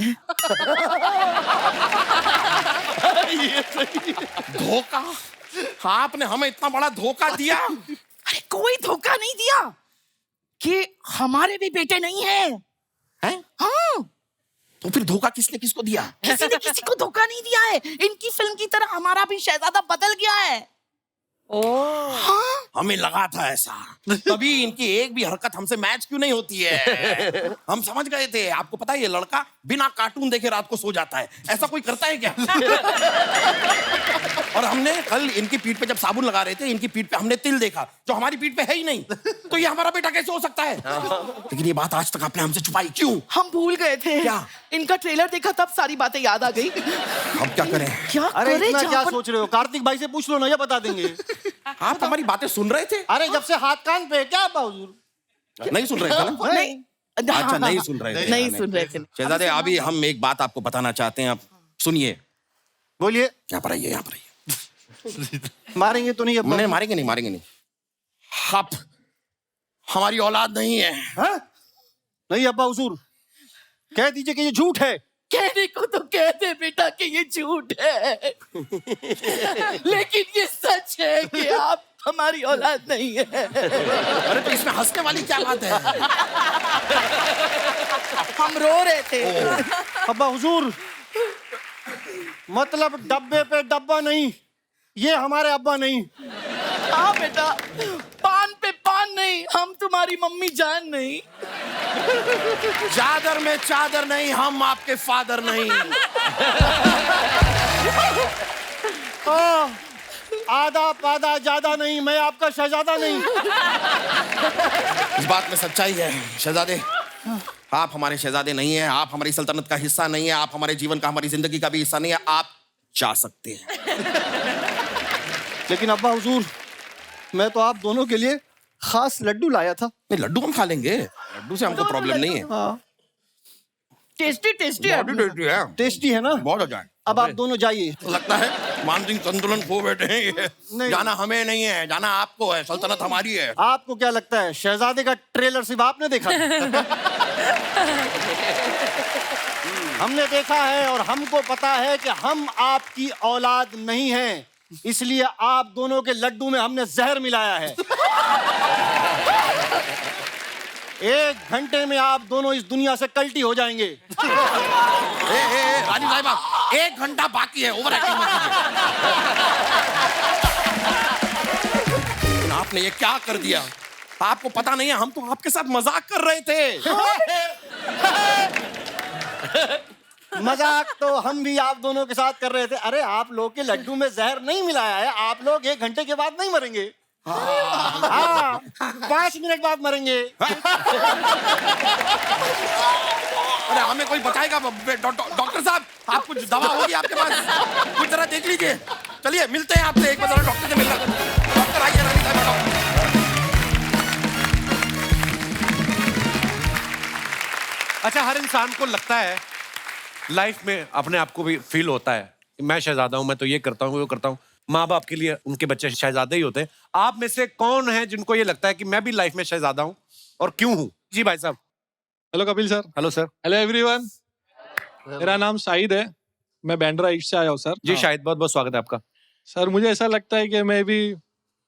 धोखा? आपने हमें इतना बड़ा धोखा दिया? अरे कोई धोखा नहीं दिया, कि हमारे भी बेटे नहीं है। हैं? हाँ। तो फिर धोखा किसने किसको दिया? किसी ने किसी को धोखा नहीं दिया है। इनकी फिल्म की तरह हमारा भी शहजादा बदल गया है। हाँ? हमें लगा था ऐसा, तभी इनकी एक भी हरकत हमसे मैच क्यों नहीं होती है? हम समझ गए थे। आपको पता है, ये लड़का बिना कार्टून देखे रात को सो जाता है। ऐसा कोई करता है क्या? और हमने कल इनकी पीठ पे जब साबुन लगा रहे थे, इनकी पीठ पे हमने तिल देखा, जो हमारी पीठ पे है ही नहीं। तो ये हमारा बेटा कैसे हो सकता है? लेकिन ये बात आज तक आपने हमसे छुपाई क्यों? हम भूल गए थे। क्या? इनका ट्रेलर देखा तब सारी बातें याद आ गई। अब क्या करें? क्या अरे करें? इतना क्या सोच रहे हो? कार्तिक भाई से पूछ लो ना, ये बता देंगे। आप हमारी बातें सुन रहे थे? अरे जब से हाथ कान पे क्या हुजूर? नहीं सुन रहे थे ना? नहीं, अच्छा, नहीं सुन रहे थे। नहीं सुन रहे थे। शहजादे, अभी हम एक बात आपको बताना चाहते हैं, आप सुनिए। बोलिए। यहाँ पर आइए, यहाँ पर आइए। मारेंगे तो नहीं अब? नहीं, मारेंगे नहीं, मारेंगे नहीं। आप हमारी औलाद नहीं है। हाँ? नहीं अब्बा हुजूर, कह दीजिए कि ये झूठ है। कहने को तो कहते बेटा कि ये झूठ है, लेकिन ये सच है कि आप हमारी औलाद नहीं है। अरे तो इसमें हंसने वाली क्या बात है? हम रो रहे थे। अब्बा हुजूर, मतलब डब्बे पे डब्बा नहीं, ये हमारे अब्बा नहीं। हाँ बेटा, पान पे पान नहीं, हम तुम्हारी मम्मी जान नहीं। चादर में चादर नहीं, हम आपके फादर नहीं। आधा पादा ज्यादा नहीं, मैं आपका शहजादा नहीं। इस बात में सच्चाई है शहजादे, आप हमारे शहजादे नहीं हैं, आप हमारी सल्तनत का हिस्सा नहीं है, आप हमारे जीवन का, हमारी जिंदगी का भी हिस्सा नहीं है। आप जा सकते हैं। लेकिन अब्बा हुजूर, मैं तो आप दोनों के लिए खास लड्डू लाया था। नहीं, लड्डू हम खा लेंगे, लड्डू से हमको प्रॉब्लम नहीं है। हाँ। टेस्टी टेस्टी है। टेस्टी है ना? बहुत अच्छा है। अब आप दोनों जाइए। लगता है मानसिक संतुलन खो बैठे हैं ये। जाना हमें नहीं है, जाना आपको है, सल्तनत हमारी है। आपको क्या लगता है शहजादे का ट्रेलर सिर्फ आपने देखा? हमने देखा है और हमको पता है कि हम आपकी औलाद नहीं हैं, इसलिए आप दोनों के लड्डू में हमने जहर मिलाया है। 1 घंटे में आप दोनों इस दुनिया से कल्टी हो जाएंगे। रानी साहिबा, 1 घंटा बाकी है, ओवर एक्टिंग मत कीजिए। आपने ये क्या कर दिया? आपको पता नहीं है, हम तो आपके साथ मजाक कर रहे थे। मजाक तो हम भी आप दोनों के साथ कर रहे थे। अरे आप लोग के लड्डू में जहर नहीं मिलाया है, आप लोग 1 घंटे के बाद नहीं मरेंगे। हाँ 5 मिनट बाद मरेंगे। अरे हमें कोई बताएगा? डॉक्टर साहब, आप कुछ दवा होगी आपके पास? कुछ जरा देख लीजिए। चलिए मिलते हैं आपसे, एक बार जरा डॉक्टर से मिलना। डॉक्टर आइए, रानी साहब, डॉक्टर। अच्छा, हर इंसान को लगता है लाइफ में, अपने आप को भी फील होता है कि मैं शहजादा हूं, मैं तो ये करता हूँ वो करता हूँ। माँ बाप के लिए उनके बच्चे शहजादे ही होते हैं। आप में से कौन है जिनको ये लगता है कि मैं भी लाइफ में शहजादा हूँ, और क्यों हूँ? जी भाई साहब। Hello Kapil sir. Hello sir. Hello everyone. मेरा नाम शाहिद है, मैं बैंड्रा ईस्ट से आया हूँ सर। जी शाहिद, बहुत बहुत स्वागत है आपका। सर मुझे ऐसा लगता है कि मैं भी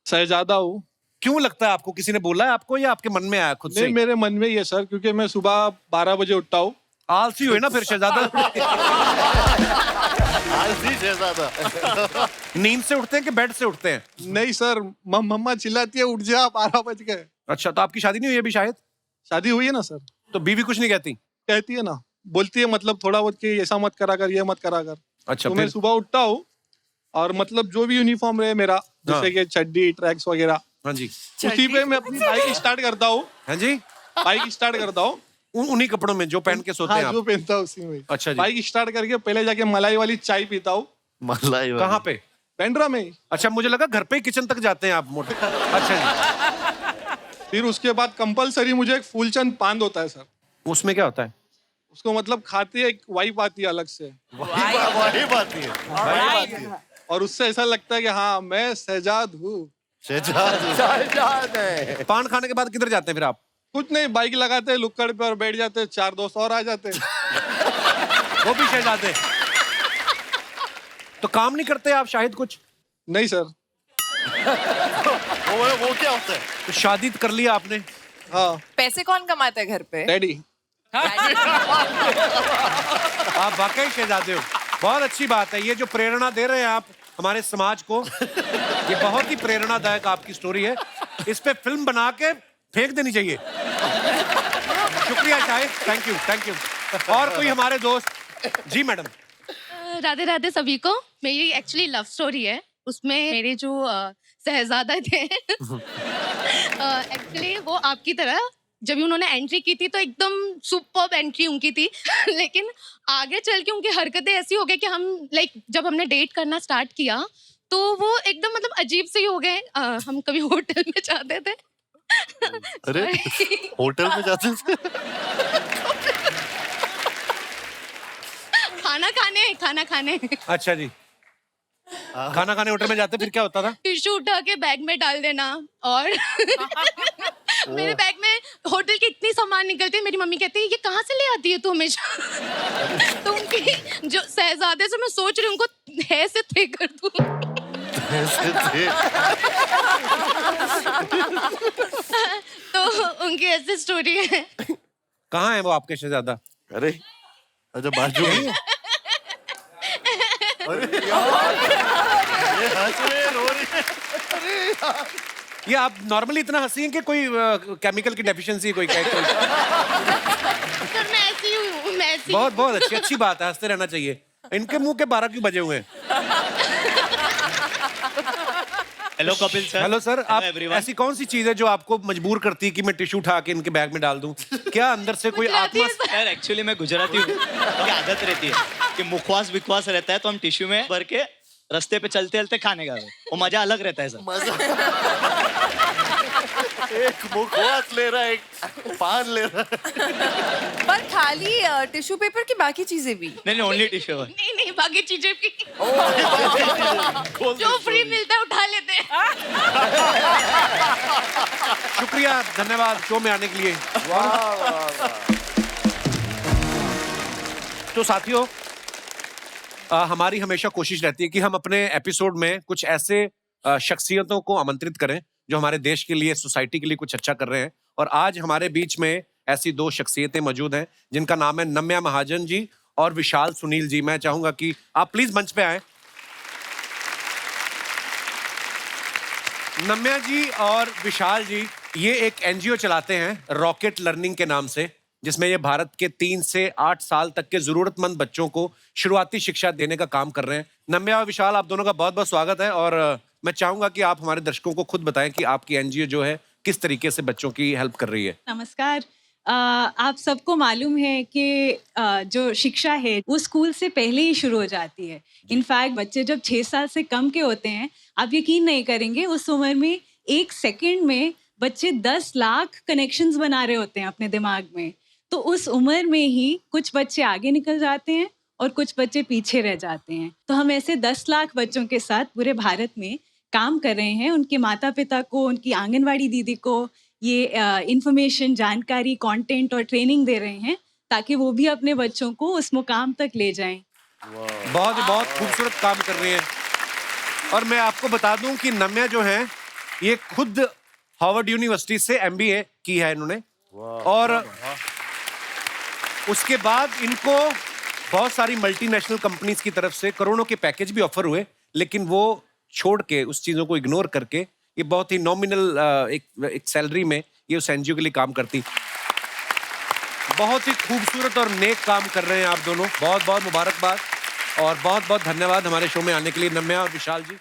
शहजादा हूँ। क्यों लगता है आपको? किसी ने बोला है आपको या आपके मन में आया खुद से? नहीं, मेरे मन में ही है सर, क्योंकि मैं सुबह 12 बजे उठता हूँ। आलसी हुए ना फिर शहजादा। आलसी शहजादा। नींद से उठते हैं कि बेड से उठते हैं? नहीं सर, मम्मा चिल्लाती है उठ जा, 12 बज गए। अच्छा, तो आपकी शादी नहीं हुई अभी शायद? शादी हुई है ना सर। तो बीवी कुछ नहीं कहती? कहती है ना, बोलती है मतलब थोड़ा बहुत कि ऐसा मत करा कर, ये मत करा कर। अच्छा, तो मैं फिर? सुबह उठता हूँ और मतलब जो भी यूनिफॉर्म रहे मेरा, जैसे कि चड्डी ट्रैक्स वगैरह, हाँ जी, उसी पे मैं अपनी बाइक स्टार्ट करता हूँ। हाँ जी, बाइक स्टार्ट करता हूँ उन्हीं कपड़ों में जो पहन के सोते हाँ, हैं आप? जो पहनता हूँ उसी में। अच्छा जी। बाइक स्टार्ट करके पहले जाके मलाई वाली चाय पीता हूँ। मलाई कहाँ पे? बैंड्रा में ही। अच्छा, मुझे लगा घर पे ही किचन तक जाते हैं आप मोटे। अच्छा जी। फिर उसके बाद कंपलसरी मुझे एक फूलचंद पान होता है सर। उसमें क्या होता है? उसको मतलब खाते हैं, एक वाइब आती है अलग से, वही बात है। और उससे ऐसा लगता है कि हाँ मैं शहजाद हूँ। शहजाद है। पान खाने के बाद किधर जाते हैं फिर आप? कुछ नहीं, बाइक लगाते हैं लुक्कड़ पे और बैठ जाते हैं, 4 दोस्त और आ जाते हैं। वो भी शहजादे? तो काम नहीं करते आप शायद कुछ? नहीं सर। वो क्या होता है? तो शादी कर लिया आपने? हाँ। पैसे कौन कमाता है घर पे? डैडी। आप वाकई शहजादे हो। बहुत अच्छी बात है। ये जो प्रेरणा दे रहे हैं आप हमारे समाज को, ये बहुत ही प्रेरणादायक आपकी स्टोरी है। इस पे फिल्म बना के फेंक देनी चाहिए। शुक्रिया Shahid, thank you, thank you. और कोई हमारे दोस्त? जी मैडम। राधे राधे सभी को। मेरी एक्चुअली लव स्टोरी है, उसमें मेरे जो शहजादा थे एक्चुअली वो आपकी तरह जब भी उन्होंने एंट्री की थी तो एकदम सुपर्ब एंट्री उनकी थी लेकिन आगे चल के उनकी हरकतें ऐसी हो गई कि हम जब हमने डेट करना स्टार्ट किया तो वो एकदम मतलब अजीब से ही हो गए। हम कभी होटल में जाते थे। अरे होटल में जाते थे? खाना खाने। अच्छा जी, खाना खाने होटल में जाते फिर क्या होता था? टिश्यू उठा के बैग में डाल देना और मेरे बैग में होटल के इतनी सामान निकलती है, मेरी मम्मी कहती है ये कहाँ से ले आती है तू हमेशा। तो उनकी जो शहजादे से मैं सोच रही हूँ उनको है से थे कर दूँ। तो उनकी ऐसी स्टोरी है। कहाँ है वो आपके शहजादा? अरे अच्छा, बाजू में। अरे ये हंस रहे, रो रहे। ये आप नॉर्मली इतना हंसी हैं कि कोई केमिकल की डेफिशिएंसी कोई सर मैं ऐसी हूँ, मैं ऐसी। बहुत बहुत अच्छी बात है, हंसते रहना चाहिए। इनके मुंह के 12 क्यों बजे हुए हैं? Hello Kapil sir. Hello sir. आप everyone. ऐसी कौन सी चीज है जो आपको मजबूर करती है कि मैं टिश्यू उठा के इनके बैग में डाल दूं? क्या अंदर से कोई आत्मा? यार एक्चुअली मैं गुजराती हूँ, की आदत रहती है कि मुखवास विखवास रहता है तो हम टिश्यू में भर के रास्ते पे चलते चलते खाने का, वो मजा अलग रहता है सर। एक मुखवास ले रहा है, एक पान ले रहा है। पर खाली टिश्यू पेपर की बाकी चीजें भी? नहीं ओनली टिश्यू। नहीं बाकी चीजें भी जो फ्री मिलता है उठा लेते हैं। शुक्रिया, धन्यवाद शो में आने के लिए। तो साथियों, हमारी हमेशा कोशिश रहती है कि हम अपने एपिसोड में कुछ ऐसे शख्सियतों को आमंत्रित करें जो हमारे देश के लिए, सोसाइटी के लिए कुछ अच्छा कर रहे हैं। और आज हमारे बीच में ऐसी 2 शख्सियतें मौजूद हैं जिनका नाम है नम्या महाजन जी और विशाल सुनील जी। मैं चाहूंगा कि आप प्लीज मंच पे आए। नम्या जी और विशाल जी ये एक एनजीओ चलाते हैं रॉकेट लर्निंग के नाम से, जिसमें ये भारत के 3 से 8 साल तक के जरूरतमंद बच्चों को शुरुआती शिक्षा देने का काम कर रहे हैं। नम्या और विशाल, आप दोनों का बहुत बहुत स्वागत है और मैं चाहूंगा कि आप हमारे दर्शकों को खुद बताएं कि आपकी एनजीओ जो है किस तरीके से बच्चों की हेल्प कर रही है। नमस्कार। आप सबको मालूम है कि जो शिक्षा है वो स्कूल से पहले ही शुरू हो जाती है। इनफैक्ट बच्चे जब 6 साल से कम के होते हैं, आप यकीन नहीं करेंगे, उस उम्र में 1 सेकंड में बच्चे 10 लाख कनेक्शंस बना रहे होते हैं अपने दिमाग में। तो उस उम्र में ही कुछ बच्चे आगे निकल जाते हैं और कुछ बच्चे पीछे रह जाते हैं। तो हम ऐसे 10 लाख बच्चों के साथ पूरे भारत में काम कर रहे हैं। उनके माता पिता को, उनकी आंगनवाड़ी दीदी को ये इंफॉर्मेशन, जानकारी, कंटेंट और ट्रेनिंग दे रहे हैं ताकि वो भी अपने बच्चों को उस मुकाम तक ले जाएं। बहुत खूबसूरत काम कर रही हैं। और मैं आपको बता दूं कि नम्या जो है ये खुद हार्वर्ड यूनिवर्सिटी से MBA की है इन्होंने, और उसके बाद इनको बहुत सारी मल्टीनेशनल कंपनीज की तरफ से करोड़ों के पैकेज भी ऑफर हुए, लेकिन वो छोड़ के, उस चीजों को इग्नोर करके, ये बहुत ही नॉमिनल एक सैलरी में ये उस एनजीओ के लिए काम करती। बहुत ही खूबसूरत और नेक काम कर रहे हैं आप दोनों। बहुत बहुत मुबारकबाद और बहुत बहुत धन्यवाद हमारे शो में आने के लिए नम्या और विशाल जी।